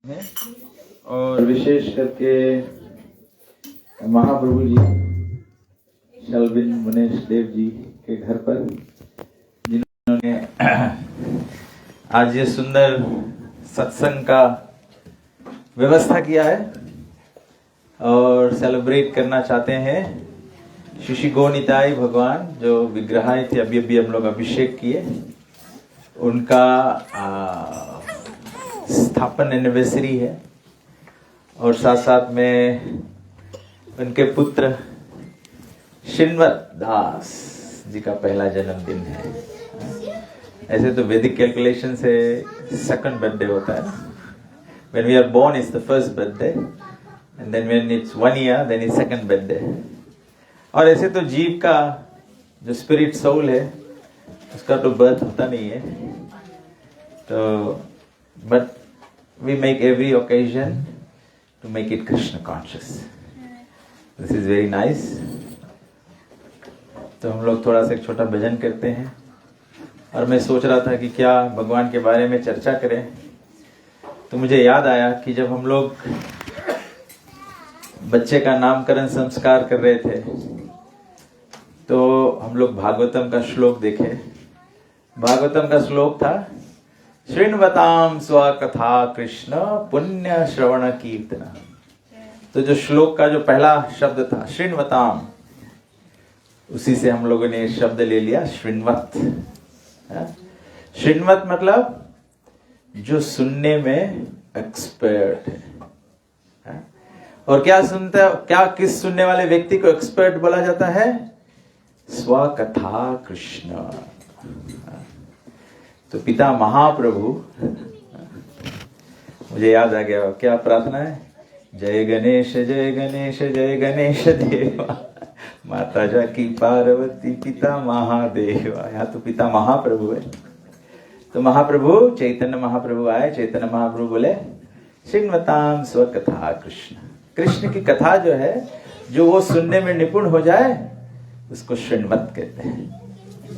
है और विशेष करके महाप्रभु जी शलबिन मुनेश देव जी के घर पर जिन्होंने आज ये सुंदर सत्संग का व्यवस्था किया है और सेलिब्रेट करना चाहते हैं श्री गौनिताई भगवान जो विग्रह थे अभी हम लोग अभिषेक किए उनका स्थापन एनिवर्सरी है और साथ साथ में उनके पुत्र श्रीनिवास दास जी का पहला जन्मदिन है। ऐसे तो वैदिक कैलकुलेशन से सेकंड बर्थडे होता है। When we are born is the first birthday and then when it's 1 year then it's second birthday। और ऐसे तो जीव का जो स्पिरिट सोल है उसका तो बर्थ होता नहीं है, तो but we make every occasion to make it Krishna conscious। This is very nice। तो हम लोग थोड़ा सा एक छोटा भजन करते हैं और मैं सोच रहा था कि क्या भगवान के बारे में चर्चा करें, तो मुझे याद आया कि जब हम लोग बच्चे का नामकरण संस्कार कर रहे थे तो हम लोग भागवतम का श्लोक देखे। भागवतम का श्लोक था श्रृण्वताम स्वकथा कृष्ण पुण्य श्रवण कीर्तन। तो जो श्लोक का जो पहला शब्द था श्रृण्वताम, उसी से हम लोगों ने शब्द ले लिया श्रृण्वत। श्रृण्वत मतलब जो सुनने में एक्सपर्ट है। और क्या सुनता है, क्या किस सुनने वाले व्यक्ति को एक्सपर्ट बोला जाता है? स्वकथा कृष्ण। तो पिता महाप्रभु, मुझे याद आ गया क्या प्रार्थना है? जय गणेश जय गणेश जय गणेश देवा, माता जाकी पार्वती पिता महादेवा। यहाँ तो पिता महाप्रभु है। तो महाप्रभु चैतन्य महाप्रभु आए, चैतन्य महाप्रभु बोले श्रृण्वताम स्वकथा कृष्ण। कृष्ण की कथा जो है, जो वो सुनने में निपुण हो जाए उसको श्रृण्वत कहते हैं।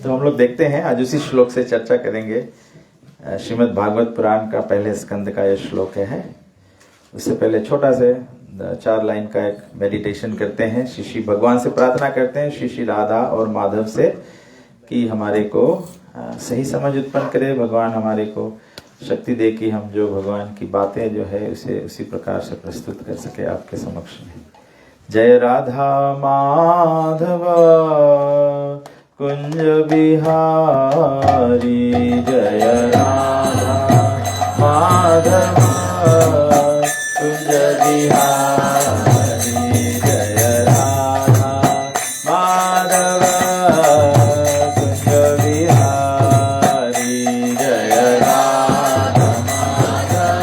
तो हम लोग देखते हैं, आज उसी श्लोक से चर्चा करेंगे। श्रीमद् भागवत पुराण का पहले स्कंद का यह श्लोक है। उससे पहले छोटा से 4 लाइन का एक मेडिटेशन करते हैं। श्री भगवान से प्रार्थना करते हैं, श्री राधा और माधव से, कि हमारे को सही समझ उत्पन्न करे, भगवान हमारे को शक्ति दे कि हम जो भगवान की बातें जो है उसे उसी प्रकार से प्रस्तुत कर सके आपके समक्ष में। जय राधा माधव कुंज बिहारी, जय राधा माधव कुंज बिहारी, जय राधा माधव कुंज बिहारी, जय राधा माधव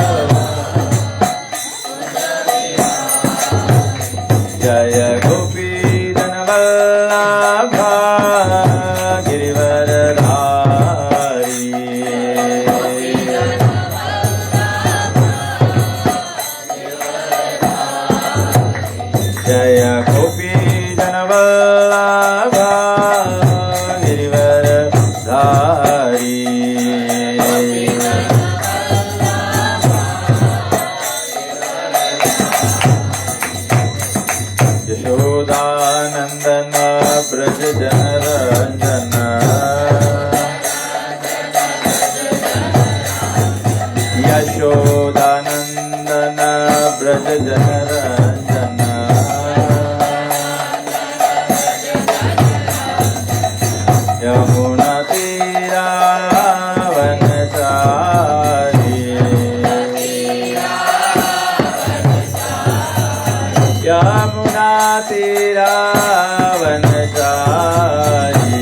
जय गोपी जनवल्लभा यशोदानंदन ब्रज जनरंजन, यशोदानंदन ब्रज जनरंजन, यमुना तीरा वनचारी, यमुना तीरा वनचारी,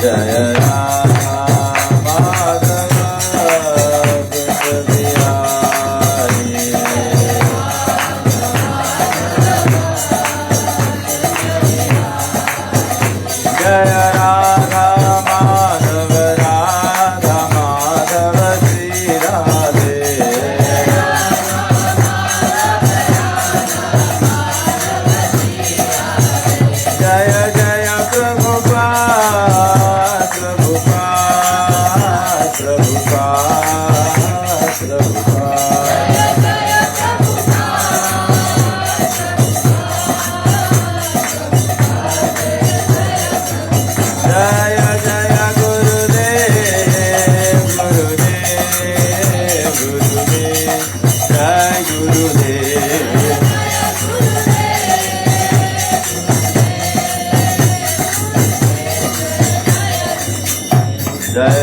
जय राधा माधव कुंज बिहारी, जय राधा माधव राधा माधव श्री राधे,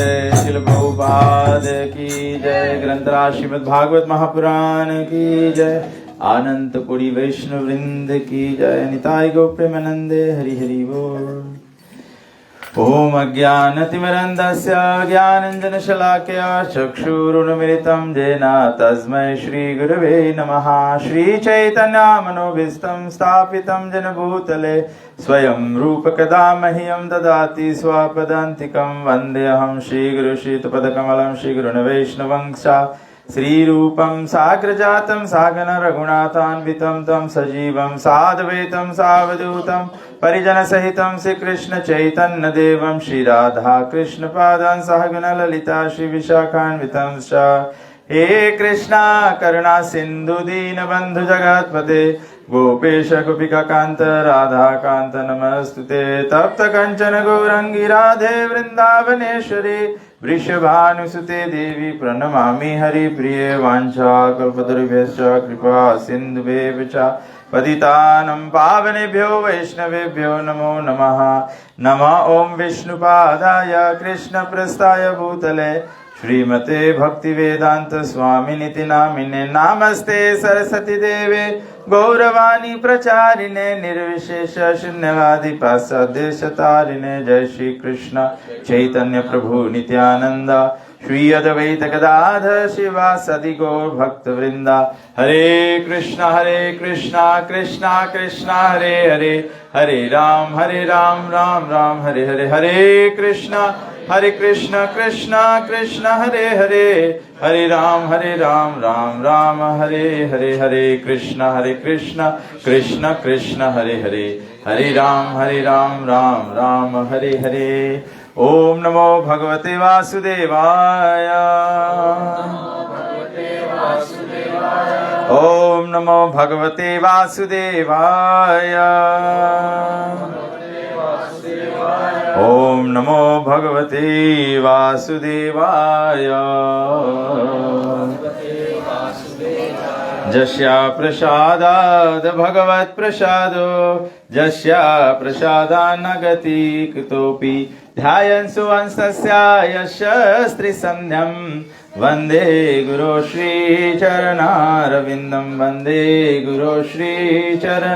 जय, श्रील प्रभुपाद की जय, ग्रंथराज श्रीमद् भागवत महापुराण की जय, आनंद पुरी वैष्णव वृंद की जय, निताय गौ प्रेमानंदे हरि हरि बोल। ओम अज्ञानतिमिरन्धस्य ज्ञानाञ्जनशलाकया चक्षुरुन्मिलितं येन तस्मै श्रीगुरवे नमः। श्रीचैतन्यमनोभीष्टं स्थापितं येन भूतले स्वयं रूपकदा मह्यं ददाति स्वपदान्तिकं। वन्देऽहं श्रीगुरु श्रीयुतपदकमलं श्रीगुरुन् वैष्णवंश श्रीरूपं साग्रजातं सागन रघुनाथान्वितं तं सजीवं साद्वैतं सावधूतं परिजनसहितं श्रीकृष्ण चैतन्य देवं श्रीराधा कृष्ण पादान् सहगण ललिता श्रीविशाखान्वितं च। हे कृष्णा करुणा सिन्धु दीनबन्धु जगत्पते गोपेश गोपिकान्त राधा कान्त नमस्तुते। तप्त कंचन गौरंगी राधे वृंदावनेश्वरी वृषभानुसुते देवी प्रणमामि हरिप्रिये। वाञ्छाकल्पतरुभ्यश्च कृपा सिन्धुभ्येव च पतितानं पावनेभ्यो वैष्णवेभ्यो नमो नमः। नमः ओं विष्णुपादाय कृष्णप्रस्थाय भूतले श्रीमते भक्तिवेदांत स्वामिनिति नामिने। नमस्ते सरस्वती देवे गौरवाणी प्रचारिणे निर्विशेष शून्यवादी पाश्चात्यदेशतारिणे। जय श्री कृष्ण चैतन्य प्रभु नित्यानंद श्री अद्वैत गदाधर शिवासदि गौर भक्त वृंदा। हरे कृष्णा कृष्णा कृष्णा हरे हरे, हरे राम राम राम हरे हरे। हरे कृष्णा कृष्णा कृष्णा हरे हरे, हरे राम राम राम हरे हरे। हरे कृष्णा कृष्णा कृष्णा हरे हरे, हरे राम राम राम हरे हरे। ओम नमो भगवते वासुदेवाय। ओम नमो भगवते वासुदेवाय। ओम नमो भगवते वासुदेवाय। जस्या प्रसादाद् भगवत् प्रसादो जस्या प्रसादान्न गति कुतोऽपि ध्यायन् सुवंशस्य यस्य स्त्रीसन्ध्यं। वन्दे गुरो श्रीचरणारविन्दं, वन्दे गुरो श्रीचरणारविन्दं,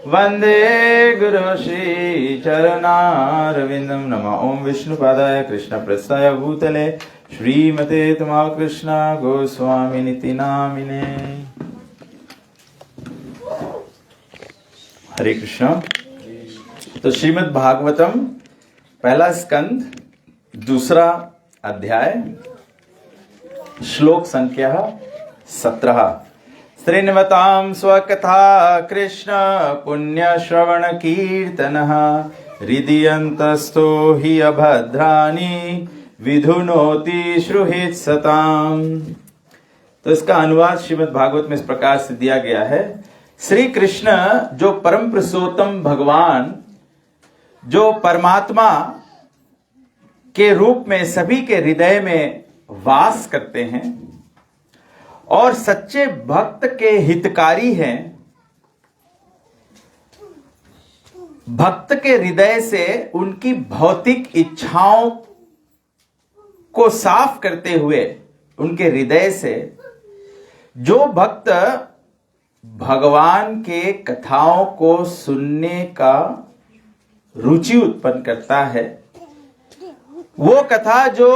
वन्दे गुरो श्रीचरणारविन्दं। नमः ओं विष्णुपादाय कृष्णप्रस्थाय भूतले श्रीमते तमा कृष्णा गोस्वामिनिति नामिने। हरे कृष्ण। तो श्रीमद् भागवतम पहला स्कंद दूसरा अध्याय श्लोक संख्या 17। श्रृण्वतां स्वकथा कृष्ण पुण्य श्रवण कीर्तनः हृदयन्तस्थो हि अभद्राणि विधुनोति श्रुहित सताम। तो इसका अनुवाद श्रीमद् भागवत में इस प्रकार से दिया गया है। श्री कृष्ण जो परम पुरुषोत्तम भगवान, जो परमात्मा के रूप में सभी के हृदय में वास करते हैं और सच्चे भक्त के हितकारी हैं, भक्त के हृदय से उनकी भौतिक इच्छाओं को साफ करते हुए उनके हृदय से जो भक्त भगवान के कथाओं को सुनने का रुचि उत्पन्न करता है, वो कथा जो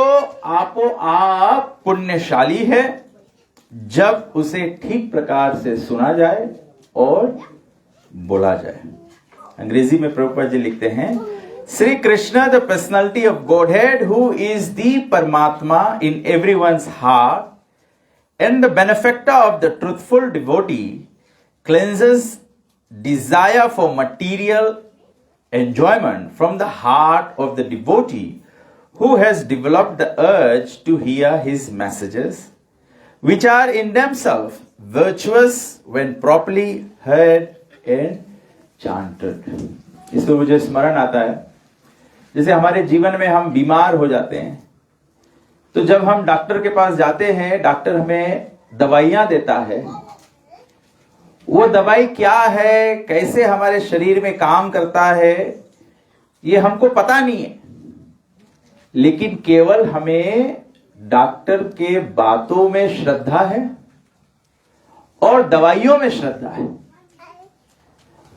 आपो आप पुण्यशाली है जब उसे ठीक प्रकार से सुना जाए और बोला जाए। अंग्रेजी में प्रभुपाद जी लिखते हैं, Sri Krishna, the personality of Godhead, who is the Paramatma in everyone's heart and the benefactor of the truthful devotee, cleanses desire for material enjoyment from the heart of the devotee who has developed the urge to hear his messages, which are in themselves virtuous when properly heard and chanted. इसमें मुझे स्मरण आता है, जैसे हमारे जीवन में हम बीमार हो जाते हैं तो जब हम डॉक्टर के पास जाते हैं, डॉक्टर हमें दवाइयां देता है। वो दवाई क्या है, कैसे हमारे शरीर में काम करता है, ये हमको पता नहीं है। लेकिन केवल हमें डॉक्टर के बातों में श्रद्धा है और दवाइयों में श्रद्धा है।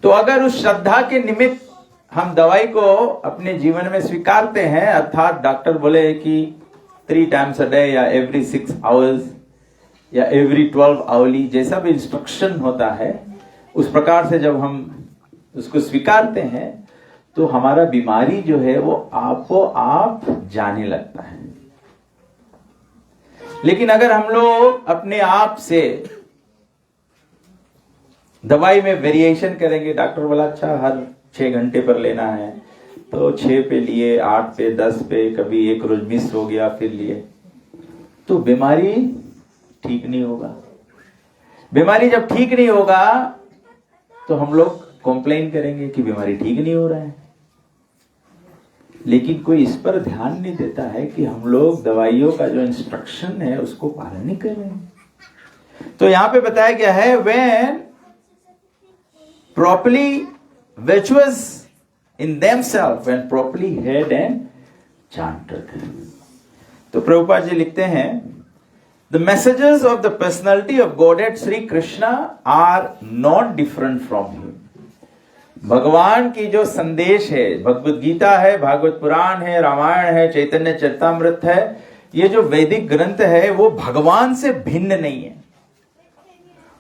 तो अगर उस श्रद्धा के निमित्त हम दवाई को अपने जीवन में स्वीकारते हैं, अर्थात डॉक्टर बोले कि 3 times a day या every 6 hours या every 12 hourly, जैसा भी इंस्ट्रक्शन होता है उस प्रकार से जब हम उसको स्वीकारते हैं तो हमारा बीमारी जो है वो आपको आप जाने लगता है। लेकिन अगर हम लोग अपने आप से दवाई में वेरिएशन करेंगे, डॉक्टर बोला अच्छा हर 6 घंटे पर लेना है, तो 6 पे लिए, 8 पे, 10 पे, कभी एक रोज मिस हो गया फिर लिए, तो बीमारी ठीक नहीं होगा। बीमारी जब ठीक नहीं होगा तो हम लोग कंप्लेन करेंगे कि बीमारी ठीक नहीं हो रहा है। लेकिन कोई इस पर ध्यान नहीं देता है कि हम लोग दवाइयों का जो इंस्ट्रक्शन है उसको पालन नहीं कर रहे हैं। तो यहां पे बताया गया है when properly virtuous in themselves, when properly heard and chanted। तो प्रभुपाद जी लिखते हैं the messages of the personality of Godhead Sri Krishna are not different from him। भगवान की जो संदेश है, भगवत गीता है, भागवत पुराण है, रामायण है, चैतन्य चरितामृत है, ये जो वैदिक ग्रंथ है वो भगवान से भिन्न नहीं है।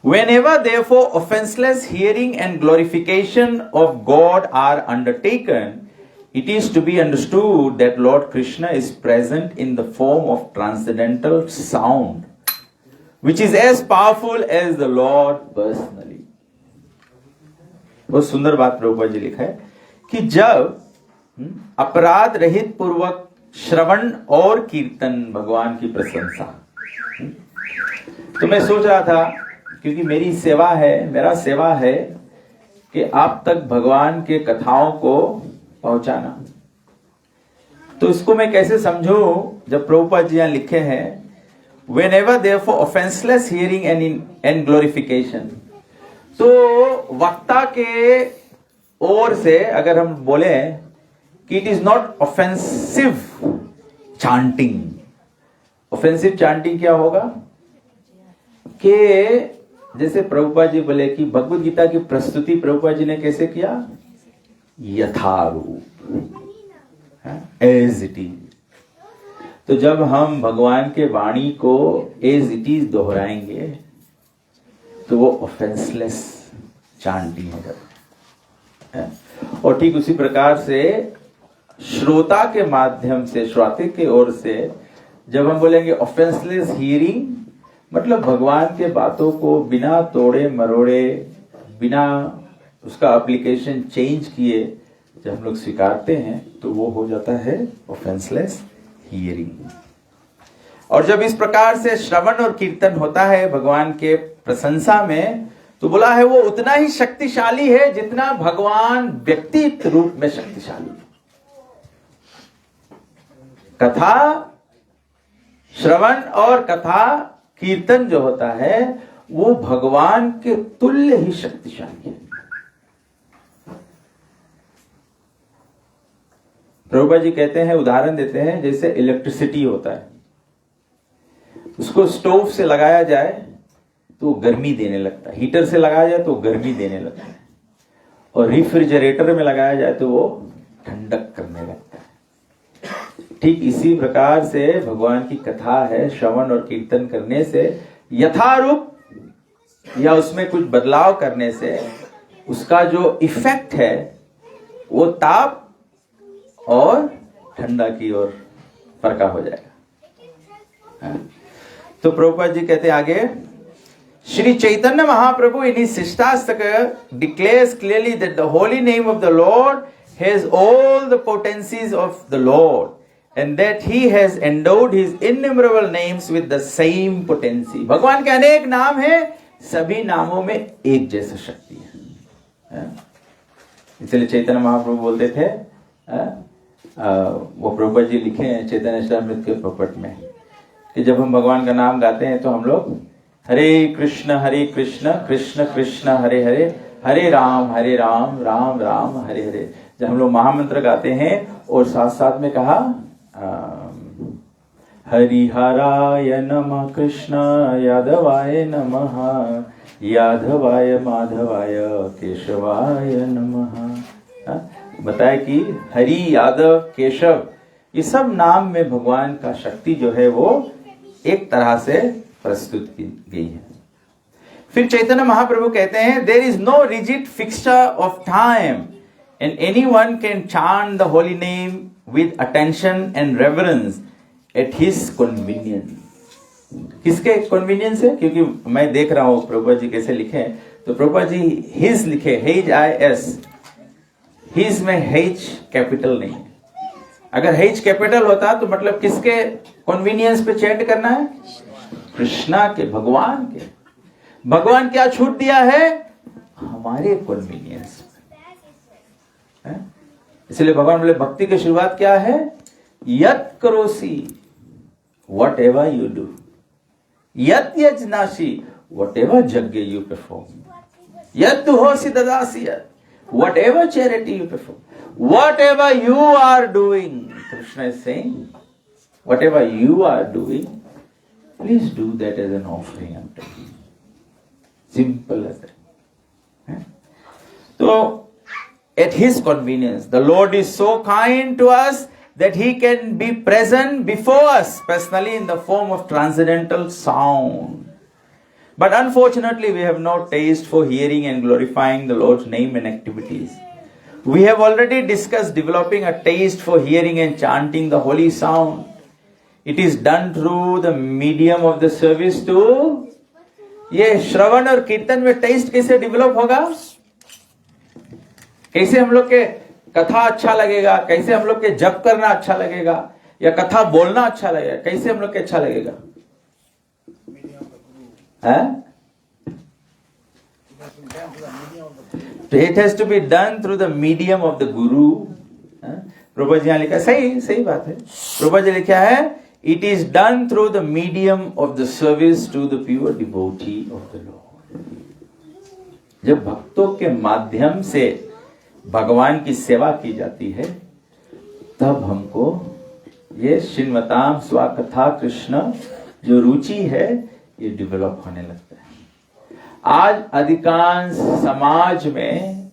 Whenever therefore offenseless hearing and glorification of God are undertaken, it is to be understood that Lord Krishna is present in the form of transcendental sound, which is as powerful as the Lord personally। बहुत सुंदर बात प्रभुपाद जी लिखा है कि जब अपराध रहित पूर्वक श्रवण और कीर्तन भगवान की प्रशंसा, तो मैं सोच रहा था क्योंकि मेरी सेवा है, मेरा सेवा है कि आप तक भगवान के कथाओं को पहुंचाना। तो इसको मैं कैसे समझूं जब प्रभुपाद जी यहां लिखे हैं whenever therefore offenseless hearing and glorification, तो वक्ता के ओर से अगर हम बोले कि it is not offensive chanting. Offensive chanting क्या होगा कि जैसे प्रभुपाद जी बोले कि भगवत गीता की प्रस्तुति प्रभुपाद जी ने कैसे किया, यथारूप, एज इट इज। तो जब हम भगवान के वाणी को एज इट इज दोहराएंगे तो वो ऑफेंसलेस चांटिंग हो जाता है। और ठीक उसी प्रकार से श्रोता के माध्यम से, श्रोते के ओर से जब हम बोलेंगे ऑफेंसलेस हियरिंग, मतलब भगवान के बातों को बिना तोड़े मरोड़े, बिना उसका एप्लीकेशन चेंज किए जब हम लोग स्वीकारते हैं तो वो हो जाता है ऑफेंसलेस हियरिंग। और जब इस प्रकार से श्रवण और कीर्तन होता है भगवान के प्रशंसा में, तो बोला है वो उतना ही शक्तिशाली है जितना भगवान व्यक्तित्व रूप में शक्तिशाली है। कथा श्रवण और कथा कीर्तन जो होता है वो भगवान के तुल्य ही शक्तिशाली है। प्रभुपाद जी कहते हैं, उदाहरण देते हैं, जैसे इलेक्ट्रिसिटी होता है, उसको स्टोव से लगाया जाए तो गर्मी देने लगता है, हीटर से लगाया जाए तो गर्मी देने लगता है, और रेफ्रिजरेटर में लगाया जाए तो वो ठंडक करने लगता है। ठीक इसी प्रकार से भगवान की कथा है, श्रवण और कीर्तन करने से, यथारूप या उसमें कुछ बदलाव करने से उसका जो इफेक्ट है वो ताप और ठंडा की ओर फरका हो जाएगा। तो प्रभुपाद जी कहते हैं आगे, Shri Chaitanya Mahaprabhu in his Shikshashtaka declares clearly that the holy name of the Lord has all the potencies of the Lord and that he has endowed his innumerable names with the same potency. भगवान के अनेक नाम हैं, सभी नामों में एक जैसी शक्ति है। इसलिए चैतन्य महाप्रभु बोलते थे, वो प्रभुपाद जी लिखे हैं चैतन्य चरितामृत के प्रपट में कि जब हम भगवान का नाम गाते हैं तो हम लोग हरे कृष्ण कृष्ण कृष्ण हरे हरे, हरे राम राम राम हरे हरे। जब हम लोग महामंत्र गाते हैं और साथ साथ में कहा हरिहराय नमः, कृष्ण यादवाय नमः, यादवाय माधवाय केशवाय नमः। बताया कि हरि, यादव, केशव, ये सब नाम में भगवान का शक्ति जो है वो एक तरह से प्रस्तुत की गई है। फिर चैतन्य महाप्रभु कहते हैं, there is no rigid fixture of time and anyone can chant the holy name with attention and reverence at his convenience. किसके कन्वीनियंस है? क्योंकि मैं देख रहा हूं प्रभुपाद जी कैसे लिखे हैं, तो प्रभुपाद जी हिज लिखे, HIS, हिज में H कैपिटल नहीं है। अगर H कैपिटल होता तो मतलब किसके कन्वीनियंस पे चैंट करना है? कृष्णा के, भगवान के। भगवान क्या छूट दिया है? हमारे कन्वीनियंस। इसलिए भगवान बोले भक्ति की शुरुआत क्या है? यत करोसी, वट एवर यू डू, यत यजनासी, whatever yajna you perform, यत होसी ददासी, whatever charity you perform, whatever you are doing, Krishna is saying, whatever you are doing, please do that as an offering unto me. Simple as that. So, at his convenience, the Lord is so kind to us that he can be present before us, personally in the form of transcendental sound. But unfortunately, we have no taste for hearing and glorifying the Lord's name and activities. We have already discussed developing a taste for hearing and chanting the holy sound. It is done through the medium of the service to. ये श्रवण और कीर्तन में test कैसे develop होगा? कैसे हम लोग के कथा अच्छा लगेगा? कैसे हम लोग के जप करना अच्छा लगेगा? या कथा बोलना अच्छा लगेगा? कैसे हम लोग के अच्छा लगेगा? It has to be done through the medium of the Guru. Prabhupada ji यहाँ लिखा, सही बात है। प्रभुपाद जी लिखा है, it is done through the medium of the service to the pure devotee of the Lord. जब भक्तों के माध्यम से भगवान की सेवा की जाती है, तब हमको ये श्रीमताम स्वाकथा कृष्ण जो रुचि है ये डेवलप होने लगता है। आज अधिकांश समाज में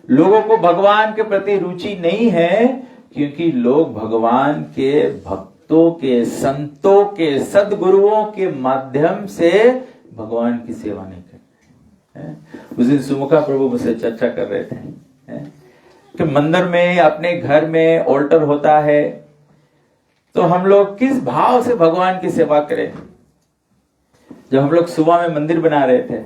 लोगों को भगवान के प्रति रुचि नहीं है, क्योंकि लोग भगवान के भक्तों के, संतों के, सद्गुरुओं के माध्यम से भगवान की सेवा नहीं करते। उस दिन सुमुखा प्रभु मुझसे चर्चा कर रहे थे कि मंदिर में, अपने घर में ऑल्टर होता है, तो हम लोग किस भाव से भगवान की सेवा करें। जब हम लोग सुबह में मंदिर बना रहे थे,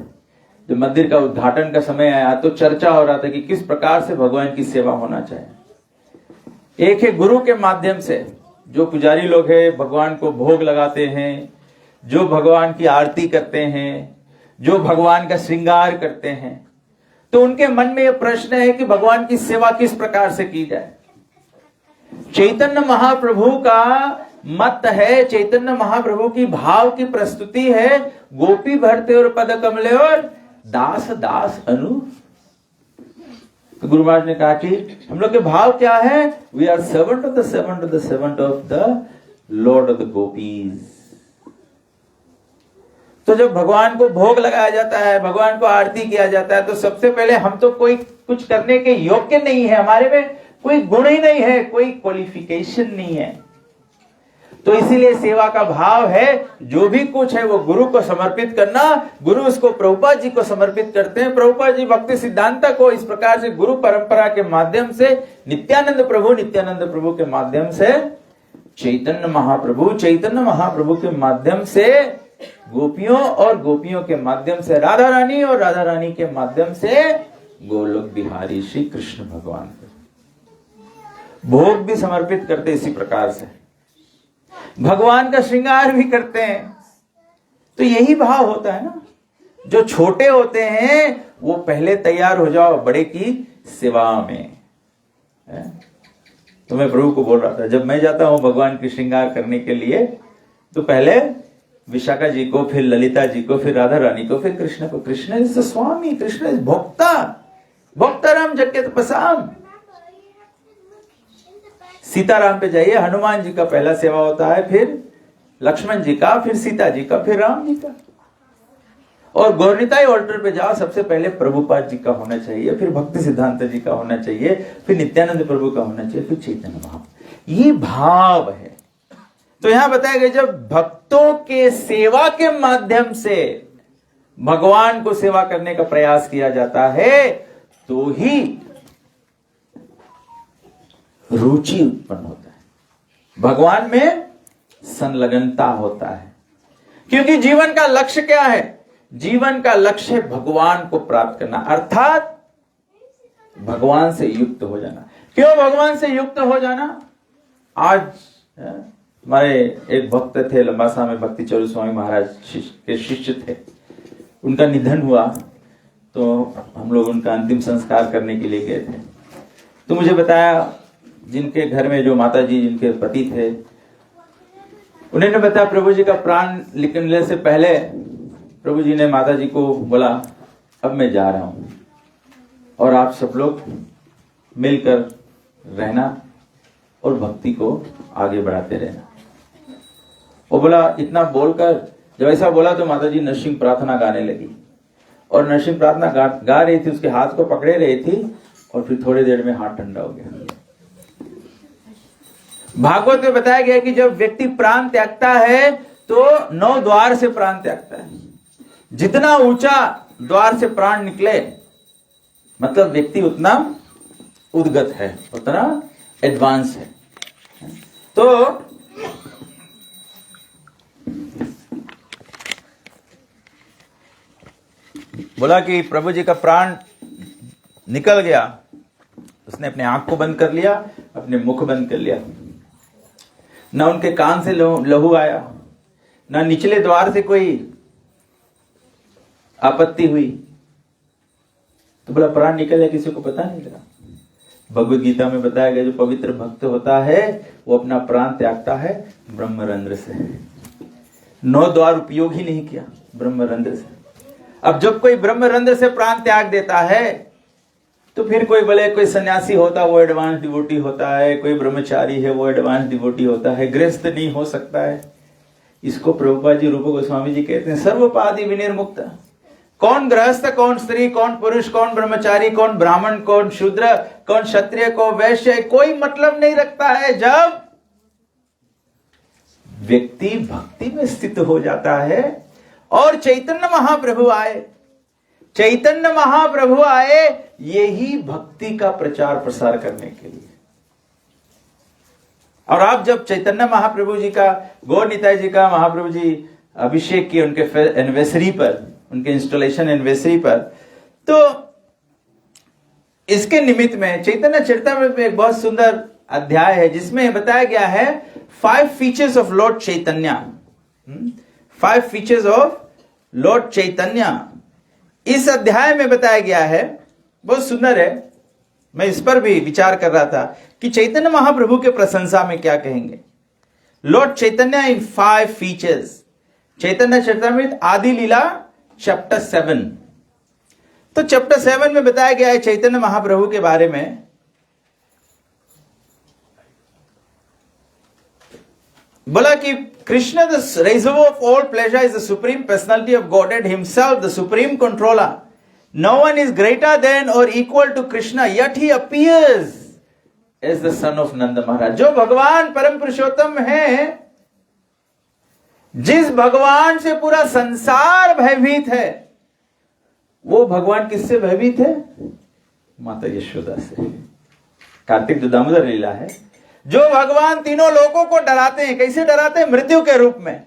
जब मंदिर का उद्घाटन का समय आया, तो चर्चा हो रहा था कि किस प्रकार से भगवान की सेवा होना चाहिए। एक है गुरु के माध्यम से, जो पुजारी लोग हैं भगवान को भोग लगाते हैं, जो भगवान की आरती करते हैं, जो भगवान का श्रृंगार करते हैं, तो उनके मन में यह प्रश्न है कि भगवान की सेवा किस प्रकार से की जाए। चैतन्य महाप्रभु का मत है, चैतन्य महाप्रभु की भाव की प्रस्तुति है, गोपी भरते और पद कमले और दास दास अनु। तो गुरु महाराज ने कहा कि हम लोग के भाव क्या है? We are servant of the servant of the servant of the Lord of the gopis. तो जब भगवान को भोग लगाया जाता है, भगवान को आरती किया जाता है, तो सबसे पहले हम तो कोई कुछ करने के योग्य नहीं है, हमारे में कोई गुण ही नहीं है, कोई क्वालिफिकेशन नहीं है। तो इसीलिए सेवा का भाव है, जो भी कुछ है वो गुरु को समर्पित करना। गुरु उसको प्रभुपाद जी को समर्पित करते हैं। प्रभुपाद जी भक्ति सिद्धांत को इस प्रकार से गुरु परंपरा के माध्यम से, नित्यानंद प्रभु के माध्यम से, चैतन्य महाप्रभु के माध्यम से, गोपियों और गोपियों के माध्यम से राधा रानी और राधा रानी के माध्यम से गोलोक बिहारी श्री कृष्ण भगवान को भोग भी समर्पित करते। इसी प्रकार से भगवान का श्रृंगार भी करते हैं। तो यही भाव होता है ना, जो छोटे होते हैं वो पहले तैयार हो जाओ बड़े की सेवा में। तो मैं प्रभु को बोल रहा था, जब मैं जाता हूं भगवान की श्रृंगार करने के लिए, तो पहले विशाखा जी को, फिर ललिता जी को, फिर राधा रानी को, फिर कृष्ण को। Krishna is the swami, Krishna is bhokta, भोक्ताराम जगत पसाम। सीताराम पे जाइए, हनुमान जी का पहला सेवा होता है, फिर लक्ष्मण जी का, फिर सीता जी का, फिर राम जी का। और गौरनिताई ऑल्टर पे जाओ, सबसे पहले प्रभुपाद जी का होना चाहिए, फिर भक्ति सिद्धांत जी का होना चाहिए, फिर नित्यानंद प्रभु का होना चाहिए, फिर चैतन्य महाप्रभु। ये भाव है। तो यहां बताया गया जब भक्तों के सेवा के माध्यम से भगवान को सेवा करने का प्रयास किया जाता है तो ही रुचि उत्पन्न होता है, भगवान में संलग्नता होता है। क्योंकि जीवन का लक्ष्य क्या है? जीवन का लक्ष्य भगवान को प्राप्त करना, अर्थात भगवान से युक्त हो जाना। क्यों भगवान से युक्त हो जाना? आज हमारे एक भक्त थे लंबासा में, भक्ति चौरू स्वामी महाराज के शिष्य थे, उनका निधन हुआ तो हम लोग उनका अंतिम संस्कार करने के लिए गए थे। तो मुझे बताया जिनके घर में जो माता जी जिनके पति थे, उन्होंने बताया प्रभु जी का प्राण निकलने से पहले प्रभु जी ने माता जी को बोला अब मैं जा रहा हूं और आप सब लोग मिलकर रहना और भक्ति को आगे बढ़ाते रहना। वो बोला, इतना बोलकर जब ऐसा बोला तो माता जी नरसिंह प्रार्थना गाने लगी और नरसिंह प्रार्थना गा रही थी, उसके हाथ को पकड़े रही थी और फिर थोड़ी देर में हाथ ठंडा हो गया। भागवत में बताया गया कि जब व्यक्ति प्राण त्यागता है तो 9 द्वार से प्राण त्यागता है। जितना ऊंचा द्वार से प्राण निकले मतलब व्यक्ति उतना उद्गत है, उतना एडवांस है। तो बोला कि प्रभु जी का प्राण निकल गया, उसने अपने आंख को बंद कर लिया, अपने मुख बंद कर लिया, ना उनके कान से लहू आया, ना निचले द्वार से कोई आपत्ति हुई। तो बोला प्राण निकल गया, किसी को पता नहीं लगा। भगवद गीता में बताया गया जो पवित्र भक्त होता है वो अपना प्राण त्यागता है ब्रह्मरंध्र से। 9 द्वार उपयोग ही नहीं किया, ब्रह्मरंध्र से। अब जब कोई ब्रह्मरंध्र से प्राण त्याग देता है तो फिर कोई बोले कोई सन्यासी होता वो एडवांस डिवोटी होता है, कोई ब्रह्मचारी है वो एडवांस डिवोटी होता है, गृहस्थ नहीं हो सकता है। इसको प्रभुपाद जी रूप गोस्वामी जी कहते हैं सर्वपादि विनिर्मुक्त। कौन गृहस्थ, कौन स्त्री, कौन पुरुष, कौन ब्रह्मचारी, कौन ब्राह्मण, कौन शूद्र, कौन क्षत्रिय, कौन वैश्य, कोई मतलब नहीं रखता है। जब व्यक्ति भक्ति में स्थित हो जाता है और चैतन्य महाप्रभु आए, चैतन्य महाप्रभु आए यही भक्ति का प्रचार प्रसार करने के लिए। और आप जब चैतन्य महाप्रभु जी का, गौर निताई जी का महाप्रभु जी अभिषेक किए उनके एनिवर्सरी पर, उनके इंस्टॉलेशन एनिवर्सरी पर, तो इसके निमित्त में चैतन्य चरितामृत में एक बहुत सुंदर अध्याय है जिसमें बताया गया है 5 features of Lord Chaitanya. 5 features of Lord Chaitanya इस अध्याय में बताया गया है, बहुत सुंदर है। मैं इस पर भी विचार कर रहा था कि चैतन्य महाप्रभु के प्रशंसा में क्या कहेंगे। लॉर्ड चैतन्य इन 5 फीचर्स, चैतन्य चरितामृत आदि लीला चैप्टर 7। तो चैप्टर 7 में बताया गया है चैतन्य महाप्रभु के बारे में। बोला कि Krishna the reservoir of all pleasure is the supreme personality of Godhead himself, the supreme controller. No one is greater than or equal to Krishna, yet he appears as the son of Nanda Maharaj. जो भगवान परम पुरुषोत्तम है, जिस भगवान से पूरा संसार भयभीत है, वो भगवान किससे भयभीत है? माता यशोदा से। कार्तिक दामोदर लीला है। जो भगवान तीनों लोगों को डराते हैं, कैसे डराते हैं? मृत्यु के रूप में।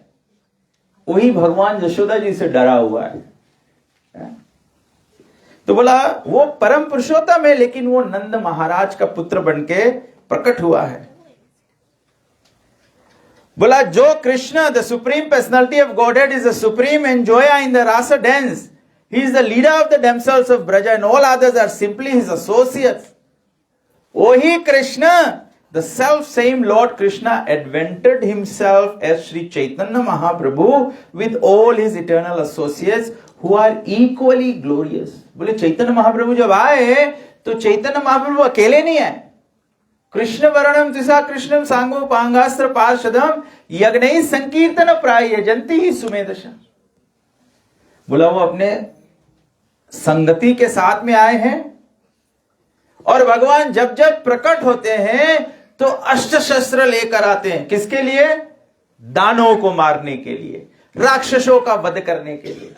वही भगवान यशोदा जी से डरा हुआ है। तो बोला वो परम पुरुषोत्तम है लेकिन वो नंद महाराज का पुत्र बनके प्रकट हुआ है। बोला जो Krishna the supreme personality of Godhead is the supreme enjoyer in the rasa dance, he is the leader of the damsels of Braj and all others are simply his associates. वही Krishna, the self same Lord Krishna advented himself as Sri Chaitanya Mahaprabhu with all his eternal associates who are equally glorious. बोले चैतन्य महाप्रभु जब आए तो चैतन्य महाप्रभु अकेले नहीं आए, कृष्ण वर्णम तिसा कृष्णम सांगो पांगास्त्र पार्षदम यज्ञ संकीर्तन प्राय जंती ही सुमेधशा। बोला वो अपने संगति के साथ में आए हैं और भगवान जब जब प्रकट होते हैं तो अस्त्र शस्त्र लेकर आते हैं। किसके लिए? दानवों को मारने के लिए, राक्षसों का वध करने के लिए।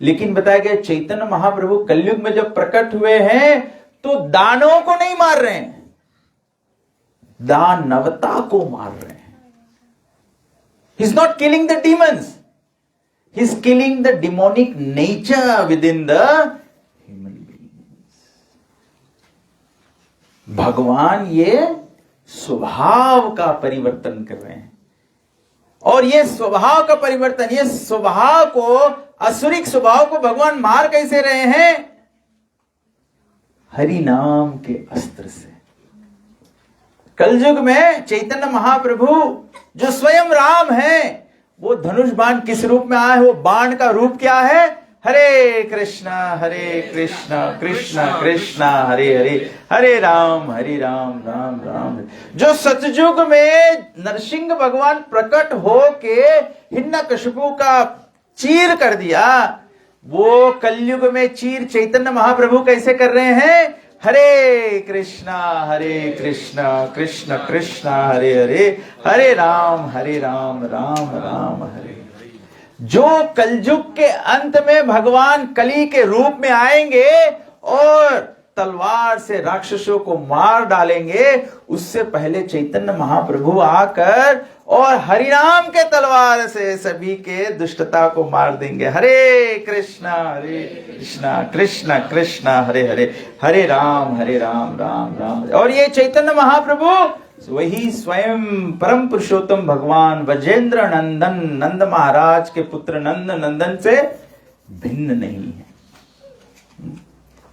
लेकिन बताया गया चैतन्य महाप्रभु कलयुग में जब प्रकट हुए हैं तो दानवों को नहीं मार रहे हैं, दानवता को मार रहे हैं। He is not killing the demons, he is killing the demonic nature with in the human beings. भगवान ये स्वभाव का परिवर्तन कर रहे हैं और ये स्वभाव का परिवर्तन, ये स्वभाव को, असुरिक स्वभाव को भगवान मार कैसे रहे हैं? हरि नाम के अस्त्र से। कलयुग में चैतन्य महाप्रभु जो स्वयं राम है, वो धनुष बाण किस रूप में आया है? वो बाण का रूप क्या है? हरे कृष्णा कृष्ण कृष्ण हरे हरे, हरे राम राम राम। जो सतयुग में नरसिंह भगवान प्रकट होके हिरण्यकशिपु का चीर कर दिया, वो कलयुग में चीर चैतन्य महाप्रभु कैसे कर रहे हैं? हरे कृष्णा कृष्ण कृष्ण हरे हरे, हरे राम राम राम हरे। जो कलयुग के अंत में भगवान कली के रूप में आएंगे और तलवार से राक्षसों को मार डालेंगे, उससे पहले चैतन्य महाप्रभु आकर और हरिनाम के तलवार से सभी के दुष्टता को मार देंगे। हरे कृष्णा कृष्ण कृष्ण हरे हरे, हरे राम राम राम। और ये चैतन्य महाप्रभु वही स्वयं परम पुरुषोत्तम भगवान वजेंद्र नंदन, नंद महाराज के पुत्र नंद नंदन से भिन्न नहीं है।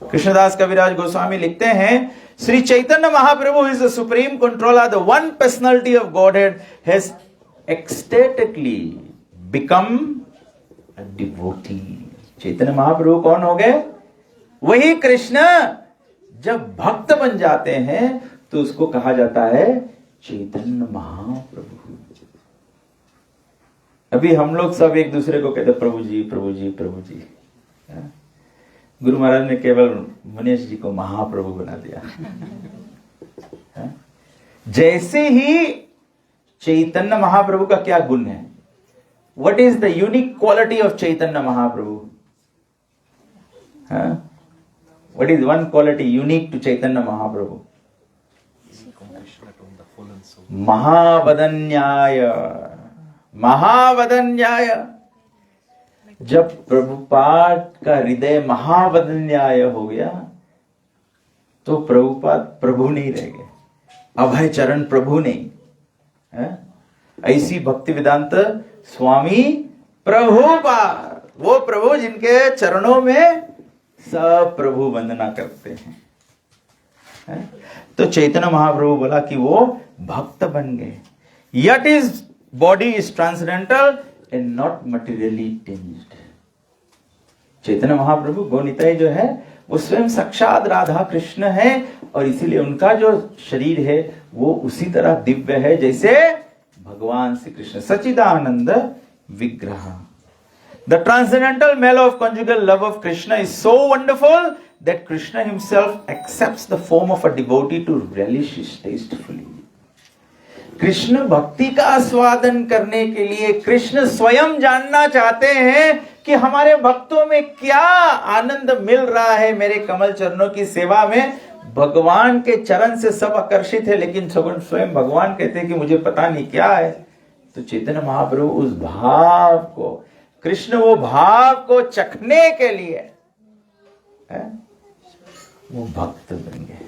कृष्णदास कविराज गोस्वामी लिखते हैं, Shri Chaitanya Mahaprabhu is the supreme controller, the one personality of Godhead has ecstatically become a devotee। Chaitanya Mahaprabhu कौन हो गए? वही कृष्ण। जब भक्त बन जाते हैं तो उसको कहा जाता है चैतन्य महाप्रभु। अभी हम लोग सब एक दूसरे को कहते प्रभु जी प्रभु जी प्रभु जी। गुरु महाराज ने केवल मनीष जी को महाप्रभु बना दिया। जैसे ही चैतन्य महाप्रभु का क्या गुण है? What is the unique quality of Chaitanya Mahaprabhu? What is one quality unique to Chaitanya Mahaprabhu? Mahavadanyaya. Mahavadanyaya. जब प्रभुपाद का हृदय महावदन्याय हो गया तो प्रभुपाद प्रभु नहीं रह गए, अभय चरण प्रभु नहीं है? ऐसी भक्ति वेदांत स्वामी प्रभुपाद, वो प्रभु जिनके चरणों में सब प्रभु वंदना करते हैं, है? तो चैतन्य महाप्रभु बोला कि वो भक्त बन गए। Yet his body is transcendental and not materially tinged। Chaitanya Mahaprabhu गोनिताई जो है वो स्वयं साक्षात राधा कृष्ण है और इसीलिए उनका जो शरीर है वो उसी तरह दिव्य है जैसे भगवान श्री कृष्ण सच्चिदानंद विग्रह। The transcendental male of conjugal love of Krishna is so wonderful that Krishna himself accepts the form of a devotee to relish his tastefully। Krishna भक्ति का आस्वादन करने के लिए कृष्ण स्वयं जानना चाहते हैं कि हमारे भक्तों में क्या आनंद मिल रहा है। मेरे कमल चरणों की सेवा में भगवान के चरण से सब आकर्षित है, लेकिन स्वयं भगवान कहते हैं कि मुझे पता नहीं क्या है। तो चैतन्य महाप्रभु उस भाव को, कृष्ण वो भाव को चखने के लिए वो भक्त बन गए।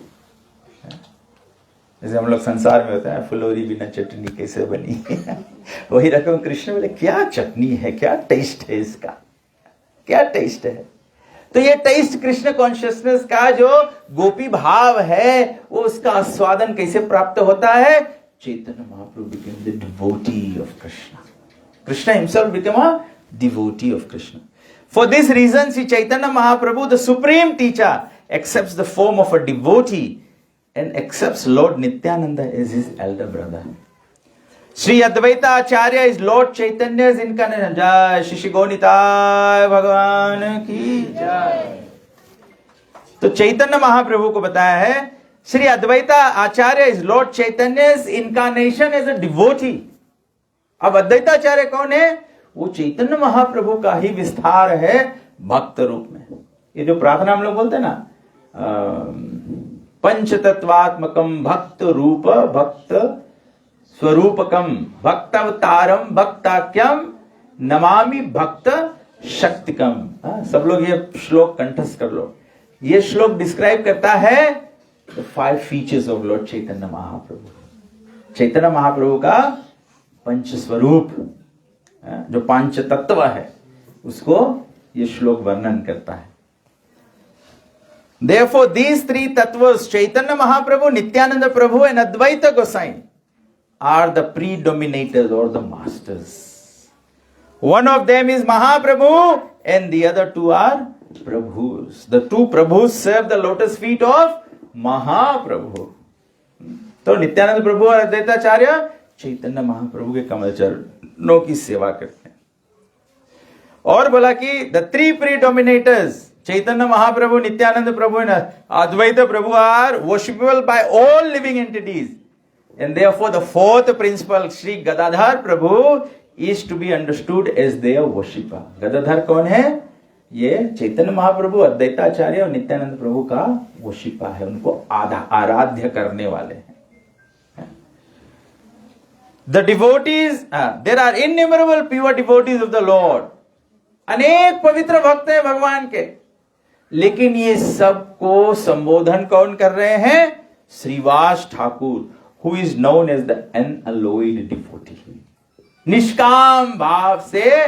जैसे हम लोग संसार में होता है फुलोरी बिना चटनी कैसे बनी वही रकम कृष्ण बोले क्या चटनी है, क्या टेस्ट है इसका, क्या टेस्ट है। तो ये टेस्ट कृष्ण कॉन्शियसनेस का जो गोपी भाव है वो उसका आस्वादन कैसे प्राप्त होता है? Chaitanya Mahaprabhu became the devotee of Krishna। Krishna himself became a devotee of Krishna। For this reason, Sri Chaitanya Mahaprabhu, the supreme teacher, accepts the form of a devotee and accepts Lord Nityananda as his elder brother. Sri Advaita Acharya is Lord Chaitanya's incarnation. Jai Shri Gauranitai भगवान की जय. तो चैतन्य महाप्रभु को बताया है Shri Advaita Acharya is Lord Chaitanya's incarnation as a devotee. अब अद्वैताचार्य कौन है? वो चैतन्य महाप्रभु का ही विस्तार है भक्त रूप में. ये जो प्रार्थना हम लोग बोलते हैं ना, पंचतत्वात्मकम भक्त रूप भक्त स्वरूपकम भक्तावतारम भक्ताख्यम नमामि भक्त शक्तिकम. सब लोग ये श्लोक कंठस्थ कर लो. ये श्लोक डिस्क्राइब करता है the 5 features of Lord Chaitanya Mahaprabhu. Chaitanya Mahaprabhu का पंच स्वरूप, जो पांच तत्व है, उसको ये श्लोक वर्णन करता है. Therefore, these 3 tattvas, Chaitanya Mahaprabhu, Nityananda Prabhu and Advaita Gosai, are the predominators or the masters. One of them is Mahaprabhu and the other 2 are Prabhus. The 2 Prabhus serve the lotus feet of Mahaprabhu. तो नित्यानंद प्रभु और अद्वैताचार्य चैतन्य महाप्रभु के कमल चरणों की सेवा करते हैं. और बोला कि the 3 predominators, Chaitanya Mahaprabhu, Nityananda Prabhu and Advaita Prabhu are worshipable by all living entities. And therefore the 4th principle, Sri Gadadhar Prabhu, is to be understood as their worshipper. Gadadhar कौन है? ये चैतन्य महाप्रभु, अद्वैताचार्य और नित्यानंद प्रभु का वर्शिपा है. उनको आराध्य करने वाले हैं. The devotees, there are innumerable pure devotees of the Lord. अनेक पवित्र भक्त हैं भगवान के. लेकिन ये सबको संबोधन कौन कर रहे हैं? Shrivas Thakur, who is known as the unalloyed devotee. निष्काम भाव से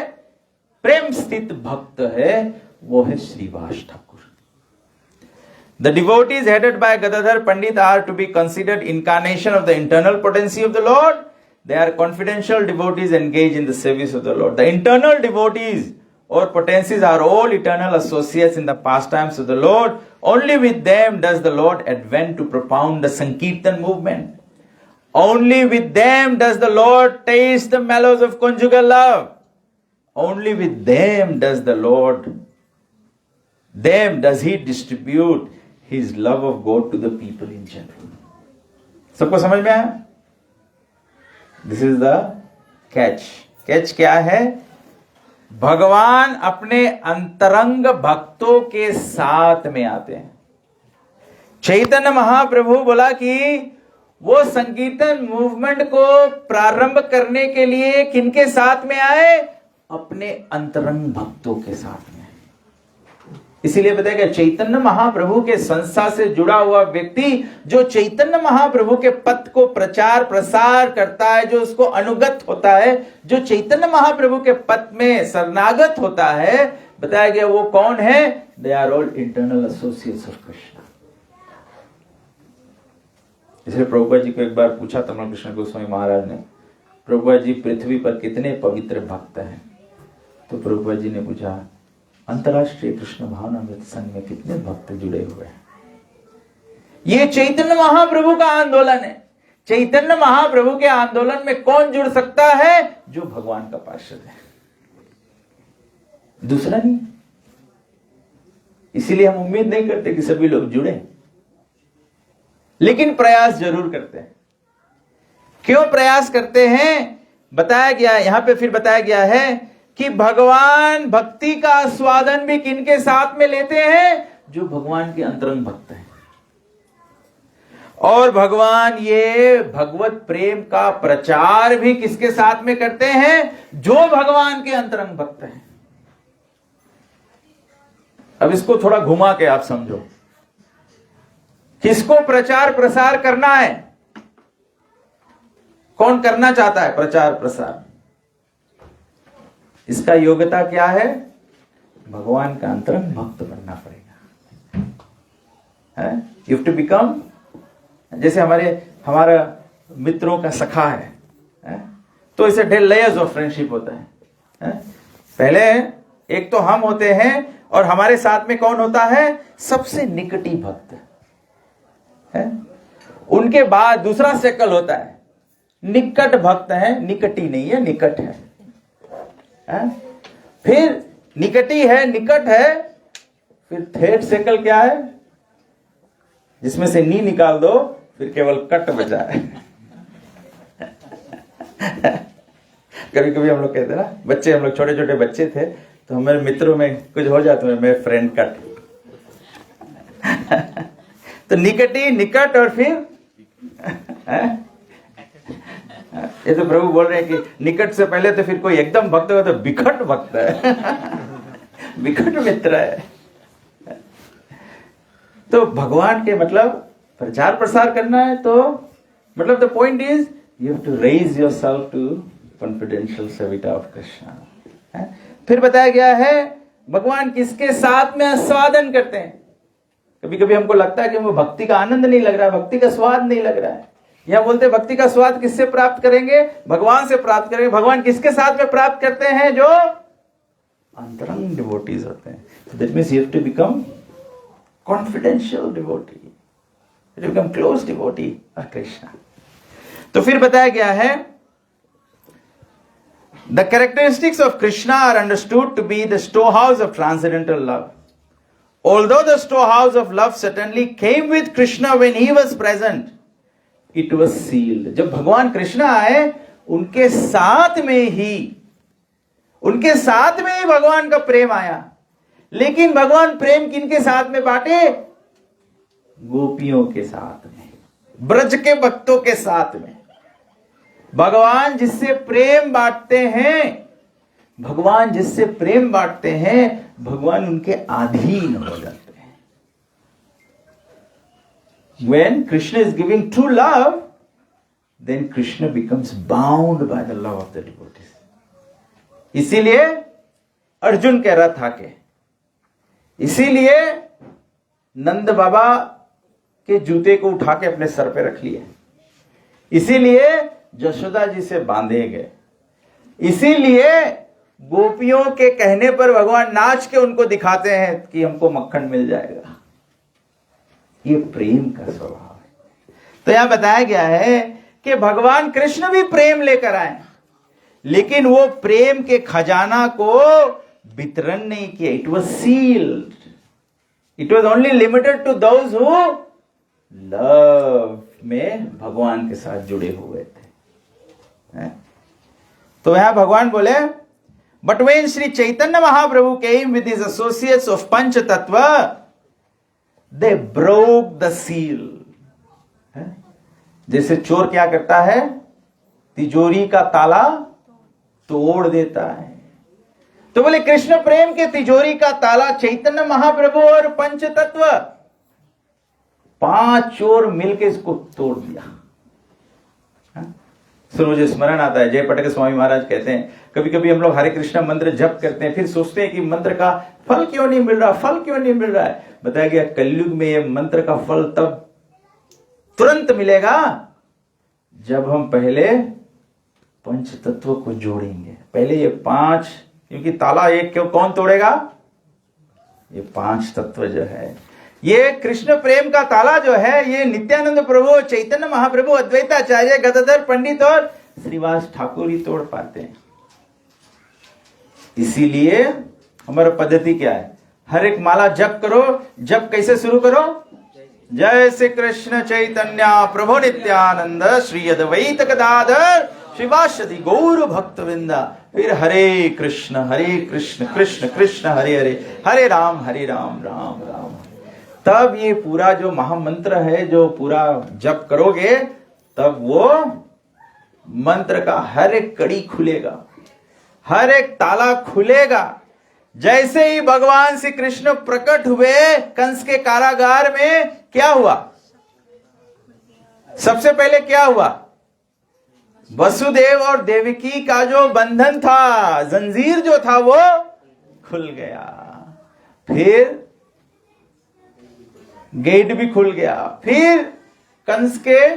प्रेम स्थित भक्त है, वो है Shrivas Thakur. The devotees headed by Gadadhar Pandit are to be considered incarnation of the internal potency of the Lord. They are confidential devotees engaged in the service of the Lord. The internal devotees or potencies are all eternal associates in the pastimes of the Lord. Only with them does the Lord advent to propound the Sankirtan movement. Only with them does the Lord taste the mellows of conjugal love. Only with them does he distribute his love of God to the people in general. सबको समझ में आया? This is the catch. Catch क्या है? भगवान अपने अंतरंग भक्तों के साथ में आते हैं. चैतन्य महाप्रभु बोला कि वो संकीर्तन मूवमेंट को प्रारंभ करने के लिए किनके साथ में आए? अपने अंतरंग भक्तों के साथ में. इसीलिए बताया गया चैतन्य महाप्रभु के संस्था से जुड़ा हुआ व्यक्ति जो चैतन्य महाप्रभु के पथ को प्रचार प्रसार करता है, जो उसको अनुगत होता है, जो चैतन्य महाप्रभु के पथ में शरणागत होता है, बताया गया वो कौन है? They are all internal associates of Krishna. इसलिए प्रभुपाद जी को एक बार पूछा तमल कृष्ण गोस्वामी महाराज ने, प्रभुपाद जी पृथ्वी पर कितने पवित्र भक्त हैं? तो प्रभुपाद जी ने पूछा अंतरराष्ट्रीय कृष्ण भावनामृत संघ में कितने भक्त जुड़े हुए हैं? ये चैतन्य महाप्रभु का आंदोलन है. चैतन्य महाप्रभु के आंदोलन में कौन जुड़ सकता है? जो भगवान का पार्षद है, दूसरा नहीं. इसीलिए हम उम्मीद नहीं करते कि सभी लोग जुड़े, लेकिन प्रयास जरूर करते हैं. क्यों प्रयास करते हैं? बताया गया यहां पे, फिर बताया गया है कि भगवान भक्ति का आस्वादन भी किनके साथ में लेते हैं? जो भगवान के अंतरंग भक्त हैं. और भगवान ये भगवत प्रेम का प्रचार भी किसके साथ में करते हैं? जो भगवान के अंतरंग भक्त हैं. अब इसको थोड़ा घुमा के आप समझो. किसको प्रचार प्रसार करना है? कौन करना चाहता है प्रचार प्रसार? इसका योग्यता क्या है? भगवान का अंतरंग भक्त बनना पड़ेगा. यू हैव टू बिकम, जैसे हमारा मित्रों का सखा है, तो इसे ढेर लेयर्स ऑफ फ्रेंडशिप होता है. पहले एक तो हम होते हैं और हमारे साथ में कौन होता है? सबसे निकटी भक्त है. उनके बाद दूसरा सर्कल होता है, निकट भक्त है, निकटी नहीं है, निकट है? फिर निकटी है, निकट है, फिर थर्ड सर्कल क्या है, जिसमें से नी निकाल दो, फिर केवल कट बचा है। कभी कभी हम लोग कहते हैं ना, बच्चे, हम लोग छोटे छोटे बच्चे थे तो हमारे मित्रों में कुछ हो जाता है, मैं फ्रेंड कट। तो निकटी, निकट और फिर ये तो प्रभु बोल रहे हैं कि निकट से पहले तो फिर कोई एकदम भक्त हो तो बिकट भक्त है। बिकट मित्र है। तो भगवान के मतलब प्रचार प्रसार करना है, तो मतलब the point is you have to raise yourself to confidential servitor of Krishna. फिर बताया गया है भगवान किसके साथ में आस्वादन करते हैं। कभी कभी हमको लगता है कि वो भक्ति का आनंद नहीं लग रहा है, भक्ति का स्वाद नहीं लग रहा है। यहां बोलते हैं भक्ति का स्वाद किससे प्राप्त करेंगे, भगवान से प्राप्त करेंगे। भगवान किसके साथ में प्राप्त करते हैं, जो अंतरंग डिवोटीज होते हैं। That means you have to become confidential devotee, you become close devotee of Krishna. तो फिर बताया गया है the characteristics of Krishna are understood to be the storehouse of transcendental love. Although the storehouse of love certainly came with Krishna when he was present, it was sealed. जब भगवान कृष्ण आए उनके साथ में ही भगवान का प्रेम आया। लेकिन भगवान प्रेम किनके साथ में बांटे, गोपियों के साथ में, ब्रज के भक्तों के साथ में। भगवान जिससे प्रेम बांटते हैं, भगवान जिससे प्रेम बांटते हैं, भगवान उनके अधीन हो जाते हैं। When Krishna is giving true love, then Krishna becomes bound by the love of the devotees. इसीलिए अर्जुन कह रहा था कि इसीलिए नंद बाबा के जूते को उठा के अपने सर पे रख लिए, इसीलिए यशोदा जी से बांधे गए, इसीलिए गोपियों के कहने पर भगवान नाच के उनको दिखाते हैं कि हमको मक्खन मिल जाएगा। ये प्रेम का स्वभाव है। तो यहां बताया गया है कि भगवान कृष्ण भी प्रेम लेकर आए, लेकिन वो प्रेम के खजाना को वितरण नहीं किया। It was sealed, it was only limited to those who love में भगवान के साथ जुड़े हुए थे। तो यहां भगवान बोले, but when Shri Chaitanya Mahaprabhu came with his associates of Pancha Tattva, they broke the seal. जैसे चोर क्या करता है, तिजोरी का ताला तोड़ देता है। तो बोले कृष्ण प्रेम के तिजोरी का ताला चैतन्य महाप्रभु और पंच तत्व, 5 चोर मिलके इसको तोड़ दिया। सुनो, मुझे स्मरण आता है, जय पटक स्वामी महाराज कहते हैं, कभी कभी हम लोग हरे कृष्णा मंत्र जप करते हैं, फिर सोचते हैं कि मंत्र का फल क्यों नहीं मिल रहा, फल क्यों नहीं मिल रहा है। बताया गया कलयुग में ये मंत्र का फल तब तुरंत मिलेगा जब हम पहले पंच तत्व को जोड़ेंगे। पहले ये 5, क्योंकि ताला एक क्यों कौन तोड़ेगा, ये 5 तत्व जो है, ये कृष्ण प्रेम का ताला जो है, ये नित्यानंद प्रभु, चैतन्य महाप्रभु, अद्वैताचार्य, गदाधर पंडित और श्रीवास ठाकुर ही तोड़ पाते हैं। इसीलिए हमारा पद्धति क्या है, हर एक माला जप करो। जप कैसे शुरू करो, जय श्री कृष्ण चैतन्य प्रभु नित्यानंद श्री अद्वैत गदाधर श्रीवासदि गौर भक्तवृंदा, फिर हरे कृष्ण कृष्ण कृष्ण हरे हरे, हरे राम राम राम। तब ये पूरा जो महामंत्र है, जो पूरा जप करोगे, तब वो मंत्र का हर एक कड़ी खुलेगा, हर एक ताला खुलेगा। जैसे ही भगवान श्री कृष्ण प्रकट हुए कंस के कारागार में, क्या हुआ, सबसे पहले क्या हुआ, वसुदेव और देवकी का जो बंधन था, जंजीर जो था, वो खुल गया। फिर गेट भी खुल गया, फिर कंस के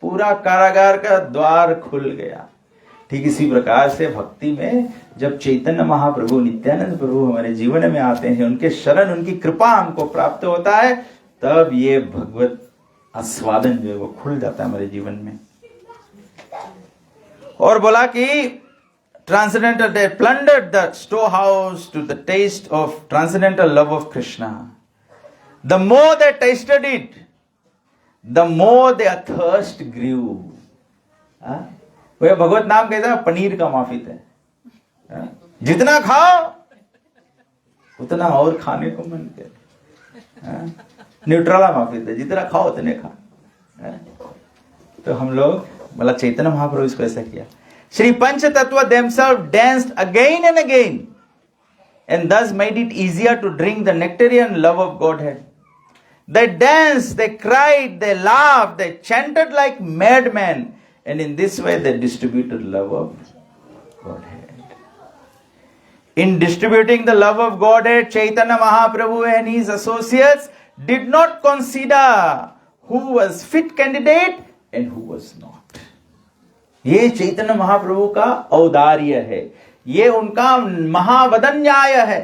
पूरा कारागार का द्वार खुल गया। ठीक इसी प्रकार से भक्ति में जब चैतन्य महाप्रभु, नित्यानंद प्रभु हमारे जीवन में आते हैं, उनके शरण, उनकी कृपा हमको प्राप्त होता है, तब ये भगवत आस्वादन जो है वो खुल जाता है हमारे जीवन में। और बोला कि transcendental, they plundered the store house to the taste of transcendental love of Krishna. The more they tasted it, the more their thirst grew. वो भगवत नाम कहता है पनीर का माफिक है, जितना खाओ उतना और खाने को मन करे। न्यूट्रला माफिक है, जितना खाओ उतने खा। तो हम लोग मतलब चैतन्य महाप्रभु इसको ऐसा किया। श्री पंच तत्व themselves danced again and again and thus made it easier to drink the nectarian love of Godhead. They danced, they cried, they laughed, they chanted like madmen, and in this way they distributed love of Godhead. In distributing the love of Godhead, Chaitanya Mahaprabhu and his associates did not consider who was fit candidate and who was not. ये चैतन्य महाप्रभु का औदार्य है, ये उनका महावदन न्याय है।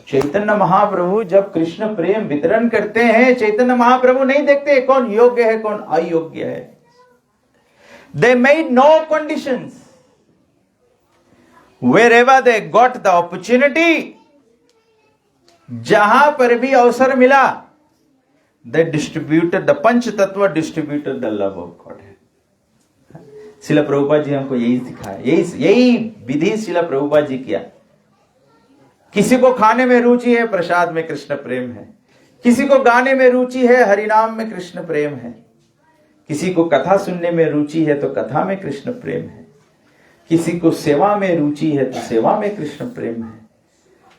चैतन्य महाप्रभु जब कृष्ण प्रेम वितरण करते हैं, चैतन्य महाप्रभु नहीं देखते कौन योग्य है कौन अयोग्य है। They made no conditions. Wherever they got the opportunity, जहां पर भी अवसर मिला, they distributed, the पंच तत्व distributed the love of God. शिला प्रभुपाद जी हमको यही सिखाया, यही विधि शिला प्रभुपाद जी किया। किसी को खाने में रुचि है, प्रसाद में कृष्ण प्रेम है। किसी को गाने में रुचि है, हरिनाम में कृष्ण प्रेम है। किसी को कथा सुनने में रुचि है तो कथा में कृष्ण प्रेम है। किसी को सेवा में रुचि है तो सेवा में कृष्ण प्रेम है।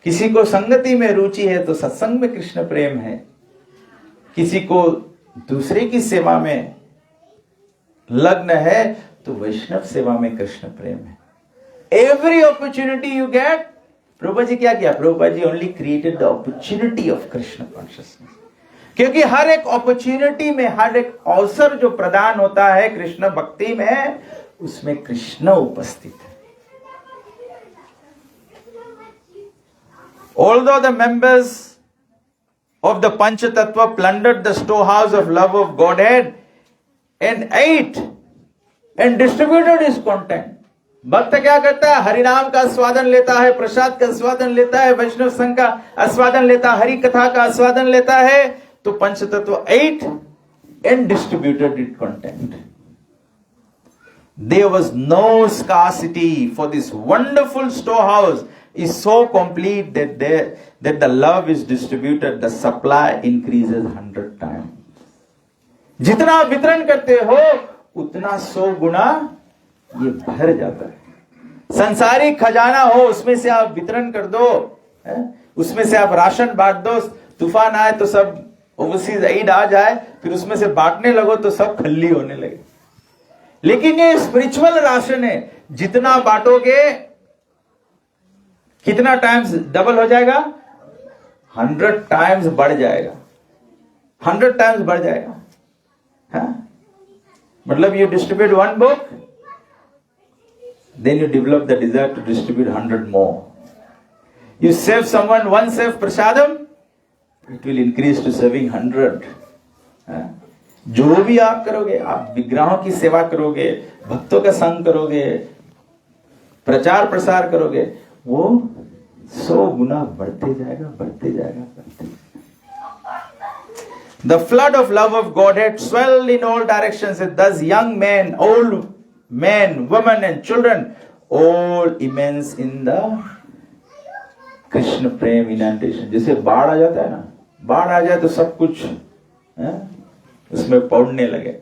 किसी को संगति में रुचि है तो सत्संग में कृष्ण प्रेम है। किसी को दूसरे की सेवा में लग्न है तो वैष्णव सेवा में कृष्ण प्रेम है। Every opportunity you get, Prabhupada ji क्या किया? Prabhupada ji only created the opportunity of Krishna consciousness. क्योंकि हर एक अपॉर्चुनिटी में, हर एक अवसर जो प्रदान होता है कृष्ण भक्ति में, उसमें कृष्ण उपस्थित है। Although the members of the Pancha Tattva plundered the storehouse of love of Godhead and ate and distributed his content. भक्त क्या करता है? हरिनाम का आस्वादन लेता है, प्रसाद का आस्वादन लेता है, वैष्णव संघ का आस्वादन लेता है, हरि कथा का आस्वादन लेता है। तो पंच तत्व ate and distributed its content. There was no scarcity, for this wonderful storehouse is so complete that the love is distributed, the supply increases 100 times. जितना आप वितरण करते हो उतना 100 गुना ये भर जाता है। संसारिक खजाना हो, उसमें से आप वितरण कर दो, उसमें से आप राशन बांट दो। तूफान आए तो सब ओवरसीज एड आ जाए, फिर उसमें से बांटने लगो तो सब खल्ली होने लगे। लेकिन ये स्पिरिचुअल राशन है, जितना बांटोगे कितना टाइम्स डबल हो जाएगा? 100 टाइम्स बढ़ जाएगा, 100 टाइम्स बढ़ जाएगा। मतलब you distribute one book, then you develop the desire to distribute 100 more. You serve someone one serve prasadam, it will increase to serving 100. जो भी आप करोगे, आप विग्रहों की सेवा करोगे, भक्तों का संग करोगे, प्रचार प्रसार करोगे, वो 100 गुना बढ़ते जाएगा, बढ़ते जाएगा, बढ़ते जाएगा। The flood of love of Godhead swelled in all directions, and thus young men, old men, women and children, all immense in the Krishna Prem inundation. जैसे बाढ़ आ जाता है ना, बाढ़ आ जाए तो सब कुछ उसमें पौड़ने लगे।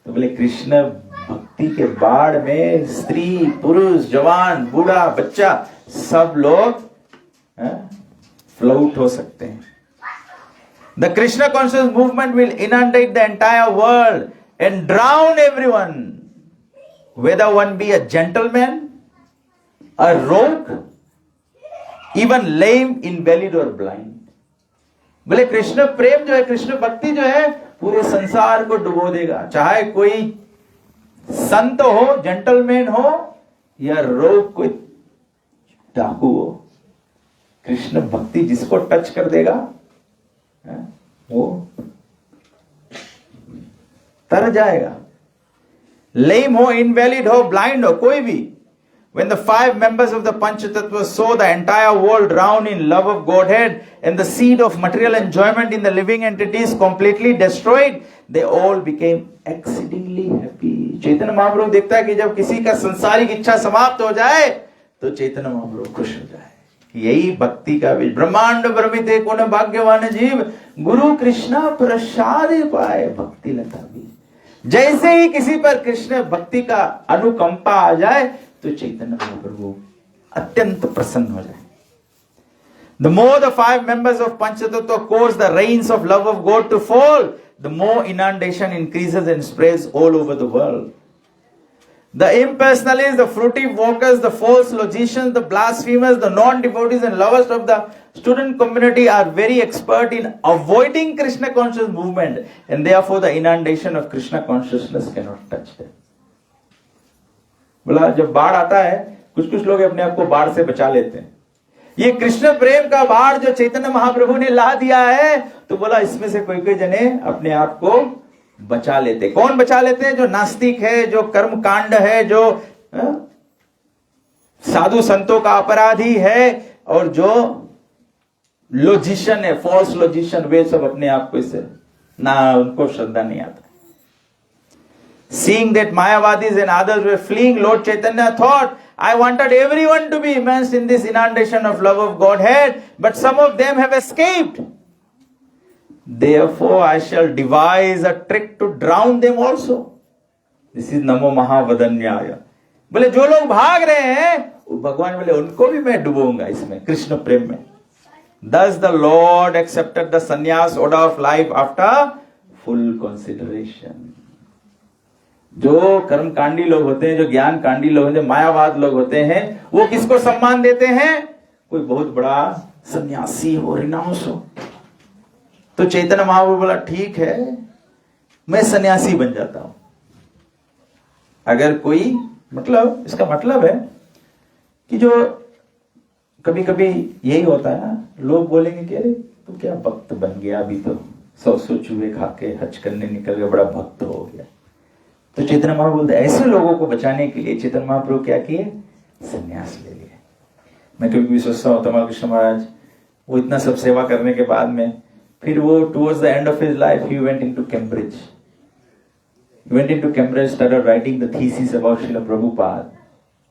तो बोले कृष्ण भक्ति के बाढ़ में स्त्री, पुरुष, जवान, बूढ़ा, बच्चा सब लोग फ्लोट हो सकते हैं। The Krishna conscious movement will inundate the entire world and drown everyone, whether one be a gentleman, a rogue, even lame, invalid or blind. बोले कृष्ण प्रेम जो है, कृष्ण भक्ति जो है, पूरे संसार को डुबो देगा। चाहे कोई संत हो, जेंटलमैन हो, या रोग कोई डाकू हो, कृष्ण भक्ति जिसको टच कर देगा वो तर जाएगा। लेम हो, इनवैलिड हो, ब्लाइंड हो, कोई भी। When the 5 members of the Panchatattva saw the entire world drown in love of Godhead and the seed of material enjoyment in the living entities completely destroyed, they all became exceedingly happy. Chaitanya Mahaprabhu देखता है कि जब किसी का संसारिक इच्छा समाप्त हो जाए तो चैतन्य महाप्रभु खुश हो जाए। यही भक्ति का बीज। ब्रह्मांड भ्रमित कौन भाग्यवान जीव, गुरु कृष्णा प्रसाद पाए भक्ति लता बीज। जैसे ही किसी पर कृष्ण भक्ति का अनुकंपा आ जाए तो चैतन्य महाप्रभु अत्यंत प्रसन्न हो जाए। The more the 5 members of Panchatattva cause the rains of love of God to fall, the more inundation increases and spreads all over the world. The impersonalists, the fruitive walkers, the false logicians, the blasphemers, the non-devotees and lovers of the student community are very expert in avoiding Krishna conscious movement, and therefore the inundation of Krishna consciousness cannot touch them. बोला जब बाढ़ आता है, कुछ कुछ लोग अपने आप को बाढ़ से बचा लेते हैं। ये कृष्ण प्रेम का बाढ़ जो चैतन्य महाप्रभु ने ला दिया है, तो बोला इसमें से कोई कोई जने अपने आप को बचा लेते। कौन बचा लेते हैं? जो नास्तिक है, जो कर्म कांड है, जो साधु संतों का अपराधी है, और जो लॉजिशियन है, फॉल्स लॉजिशियन, वे सब अपने आप को इससे ना, उनको श्रद्धा नहीं आता। Seeing that Mayavadis and others were fleeing, Lord Chaitanya thought, I wanted everyone to be immersed in this inundation of love of Godhead, but some of them have escaped. Therefore, I shall devise a trick to drown them also. This is Namo Mahavadanyaya. बोले जो लोग भाग रहे हैं, भगवान बोले उनको भी मैं डुबोऊंगा इसमें, कृष्ण प्रेम में। Thus the Lord accepted the sannyas order of life after full consideration. जो कर्मकांडी लोग होते हैं, जो ज्ञान कांडी लोग हैं, जो मायावाद लोग होते हैं, वो किसको सम्मान देते हैं? कोई बहुत बड़ा सन्यासी हो, रिनाउंस हो। तो चैतन्य महाप्रभु बोला ठीक है, मैं सन्यासी बन जाता हूं। अगर कोई, मतलब इसका मतलब है कि जो कभी कभी यही होता है ना, लोग बोलेंगे कि अरे तू क्या भक्त बन गया, अभी तो 100 चूहे खा के हज करने निकल गया, बड़ा भक्त हो गया। तो चैतन्य महाप्रभु बोलते ऐसे लोगों को बचाने के लिए चैतन्य महाप्रभु क्या किए? संन्यास ले लिए। मैं कभी भी सोचता हूँ तमाल कृष्ण महाराज वो इतना सब सेवा करने के बाद में फिर वो towards the end of his life he went into Cambridge. He went into Cambridge, started writing the thesis about Srila Prabhupada,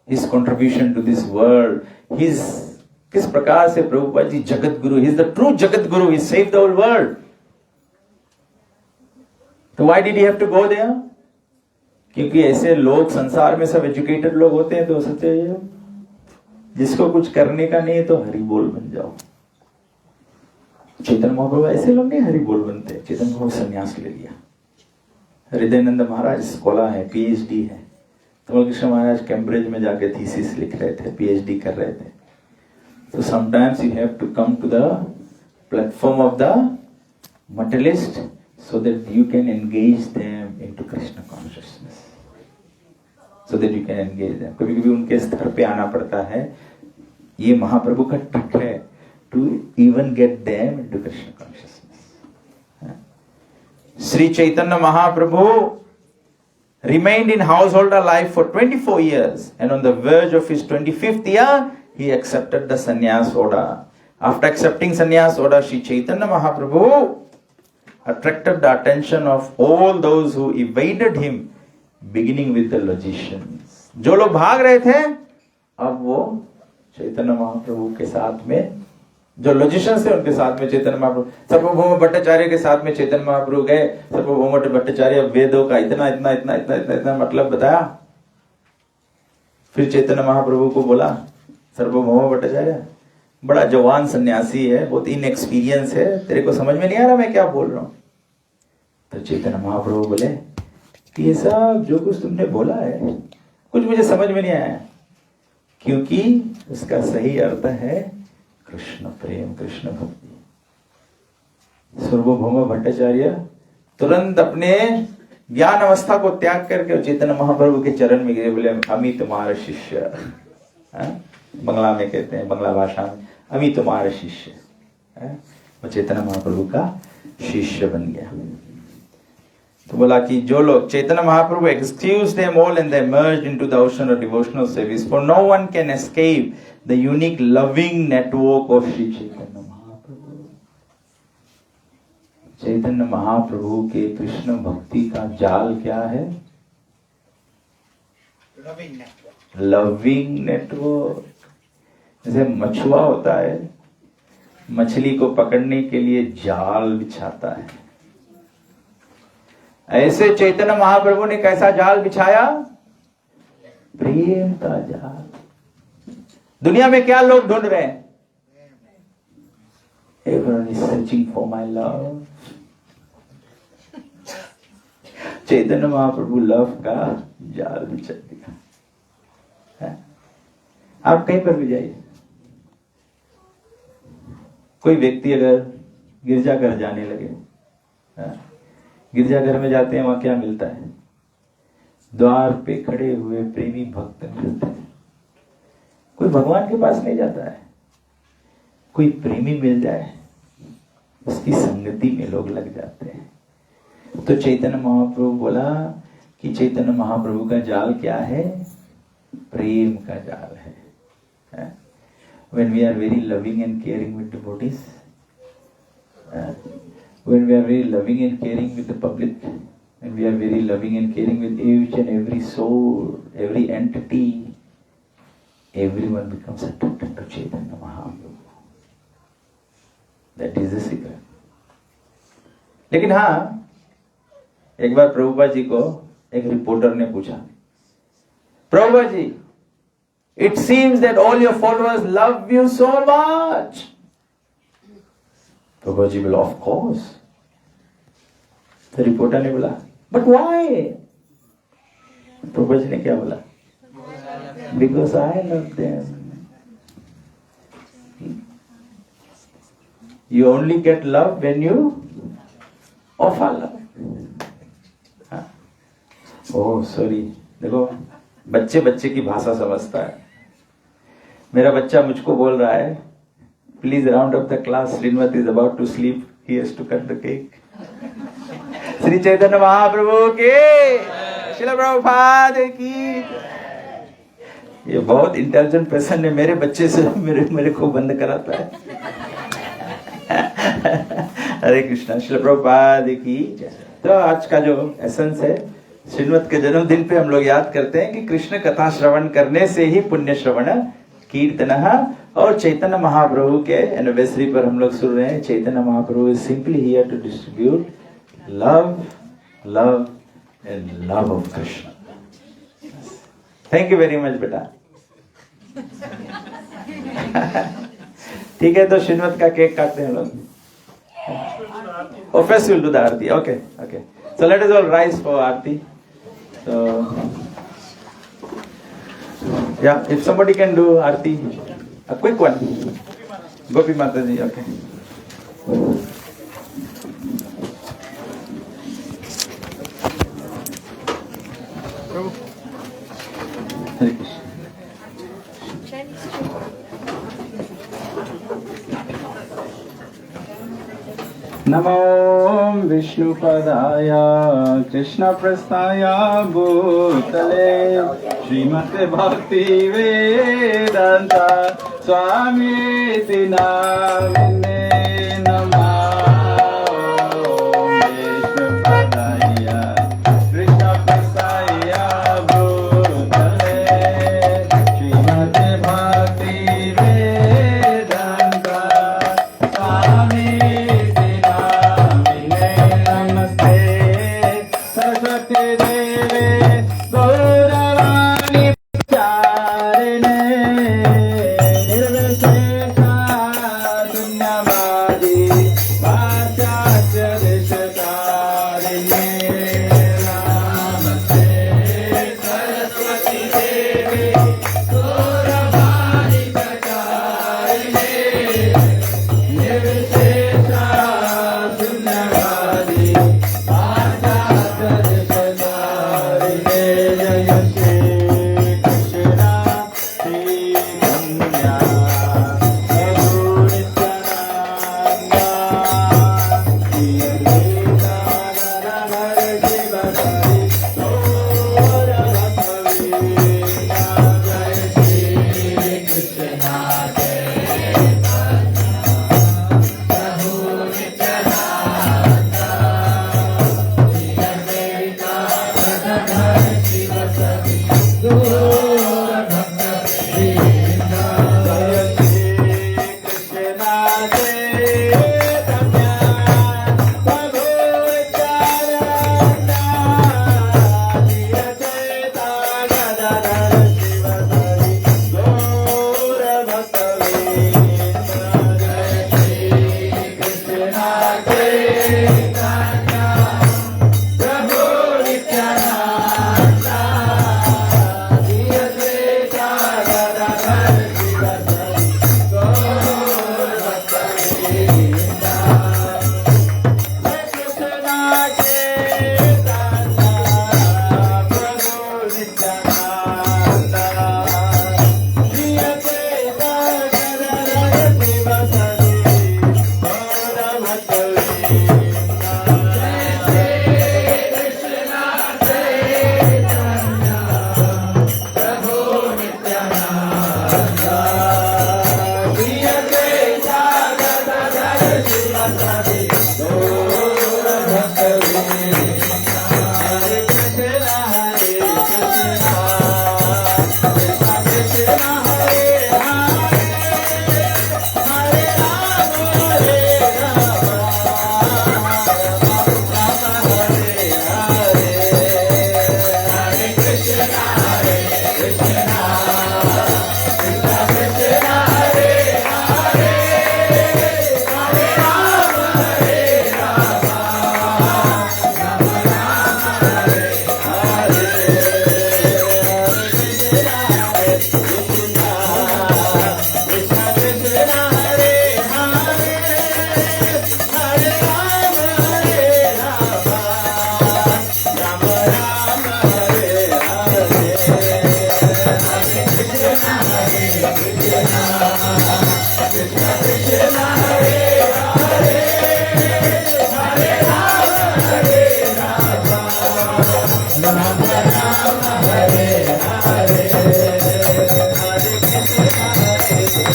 his contribution to this world, his किस प्रकार से Prabhupada ji Jagat Guru, he is the true Jagat Guru, he saved the whole world. तो why did he have to go there? क्योंकि ऐसे लोग संसार में सब एजुकेटेड लोग होते हैं, तो सोचे जिसको कुछ करने का नहीं है तो हरि बोल बन जाओ। चैतन्य महाप्रभु ऐसे लोग नहीं हरि बोल बनते। चैतन्य महाप्रभु संन्यास ले लिया। हृदयानंद महाराज स्कॉलर है, पीएचडी है। तो कृष्ण महाराज कैम्ब्रिज में जाके थीसिस लिख रहे थे, पीएचडी कर रहे थे। तो sometimes you have to come to the platform of the materialist so that you can engage them into Krishna consciousness, so that you can engage them. कभी कभी उनके स्तर पे आना पड़ता है। ये महाप्रभु का ट्रिक है to even get them into Krishna consciousness. Sri Chaitanya Mahaprabhu remained in householder life for 24 years, and on the verge of his 25th year, he accepted the sannyas order. After accepting sannyas order, Sri Chaitanya Mahaprabhu attracted the attention of all those who evaded him, beginning with the logicians. जो लोग भाग रहे थे, अब वो चैतन्य महाप्रभु के साथ में, जो लॉजिशियंस थे उनके साथ में चैतन्य महाप्रभु, सर्वभौम भट्टाचार्य के साथ में चैतन्य महाप्रभु गए। सर्वभौम भट्टाचार्य वेदों का इतना इतना इतना इतना इतना इतना मतलब बताया। फिर चैतन्य महाप्रभु को बोला, सर्वभौम भट्टाचार्य बड़ा जवान सन्यासी है, बहुत इनएक्सपीरियंस है, तेरे को समझ में नहीं आ रहा मैं क्या बोल रहा हूं। तो चैतन्य महाप्रभु बोले कि ये सब जो कुछ तुमने बोला है कुछ मुझे समझ में नहीं आया, क्योंकि उसका सही अर्थ है कृष्ण प्रेम, कृष्ण भक्ति। सर्वभौम भट्टाचार्य तुरंत अपने ज्ञान अवस्था को त्याग करके चैतन्य महाप्रभु के चरण में गिरे, बोले अमी तुम्हारा शिष्य। बंगला में कहते हैं, बंगला भाषा में अमी तुम्हारा शिष्य। वो चैतन्य महाप्रभु का शिष्य बन गया। तो बोला कि जो लोग Chaitanya Mahaprabhu excused them all and they merged into the ocean of devotional service, for no one can escape the unique loving network of Shri Chaitanya Mahaprabhu. चैतन्य महाप्रभु के कृष्ण भक्ति का जाल क्या है? Loving network. जैसे मछुआ होता है, मछली को पकड़ने के लिए जाल बिछाता है, ऐसे चैतन्य महाप्रभु ने कैसा जाल बिछाया? प्रेम का जाल. दुनिया में क्या लोग ढूंढ रहे हैं? Everyone is searching for my love. Chaitanya Mahaprabhu love का जाल बिछा दिया है? आप कहीं पर भी जाइए, कोई व्यक्ति अगर गिरजाघर जाने लगे, गिरजाघर में जाते हैं, वहां क्या मिलता है? द्वार पे खड़े हुए प्रेमी भक्त मिलते हैं. कोई भगवान के पास नहीं जाता है, कोई प्रेमी मिल जाए उसकी संगति में लोग लग जाते हैं. तो चैतन्य महाप्रभु बोला कि चैतन्य महाप्रभु का जाल क्या है? प्रेम का जाल है. When we are very loving and caring with devotees, when we are very loving and caring with the public, when we are very loving and caring with each and every soul, every entity, everyone becomes attracted to Chaitanya Mahaprabhu. That is the secret. लेकिन हाँ, एक बार प्रभुपाद जी को एक reporter ने पूछा, Prabhupada ji, it seems that all your followers love you so much. Prabhupada ji बोला, of course. तो reporter ने बोला, but why? प्रभुपाद जी ने क्या बोला? Because I love them. You only get love when you offer love. Oh sorry, देखो बच्चे बच्चे की भाषा समझता है. मेरा बच्चा मुझको बोल रहा है, please round up the class, Shrimat is about to sleep, he has to cut the cake. Shri Chaitanya Mahaprabhu के, श्रील प्रभुपाद की. ये बहुत इंटेलिजेंट पर्सन ने मेरे बच्चे से मेरे को बंद कराता है. हरे कृष्णा, श्रील प्रभुपाद की. तो आज का जो एसेंस है, श्रीमत के जन्मदिन पे हम लोग याद करते हैं कि कृष्ण कथा श्रवण करने से ही पुण्य श्रवण कीर्तन. और चैतन्य महाप्रभु के एनिवर्सरी पर हम लोग सुन रहे हैं, Chaitanya Mahaprabhu is simply here to distribute love, love and love of Krishna. Thank you very much बेटा. ठीक है, तो श्रीमत का केक काटते हैं लोग. First we'll do the Aarti. Okay. So let us all rise for Aarti. So, yeah, if somebody can do Aarti, a quick one. Gopi Mataji, okay. Hare Krishna. नमो विष्णुपदाय कृष्णप्रस्थाय भूतले श्रीमते भक्ति वेदांत स्वामीति नामिने नमः. विष्णुपदाय कृष्णप्रस्थाय भूतले श्रीमते भक्ति वेदांत स्वामी Namaha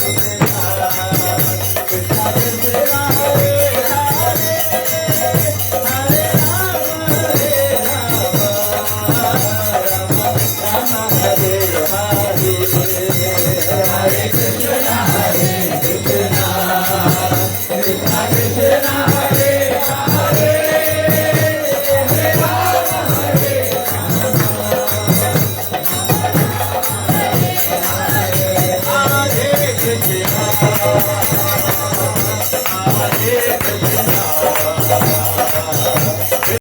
Jai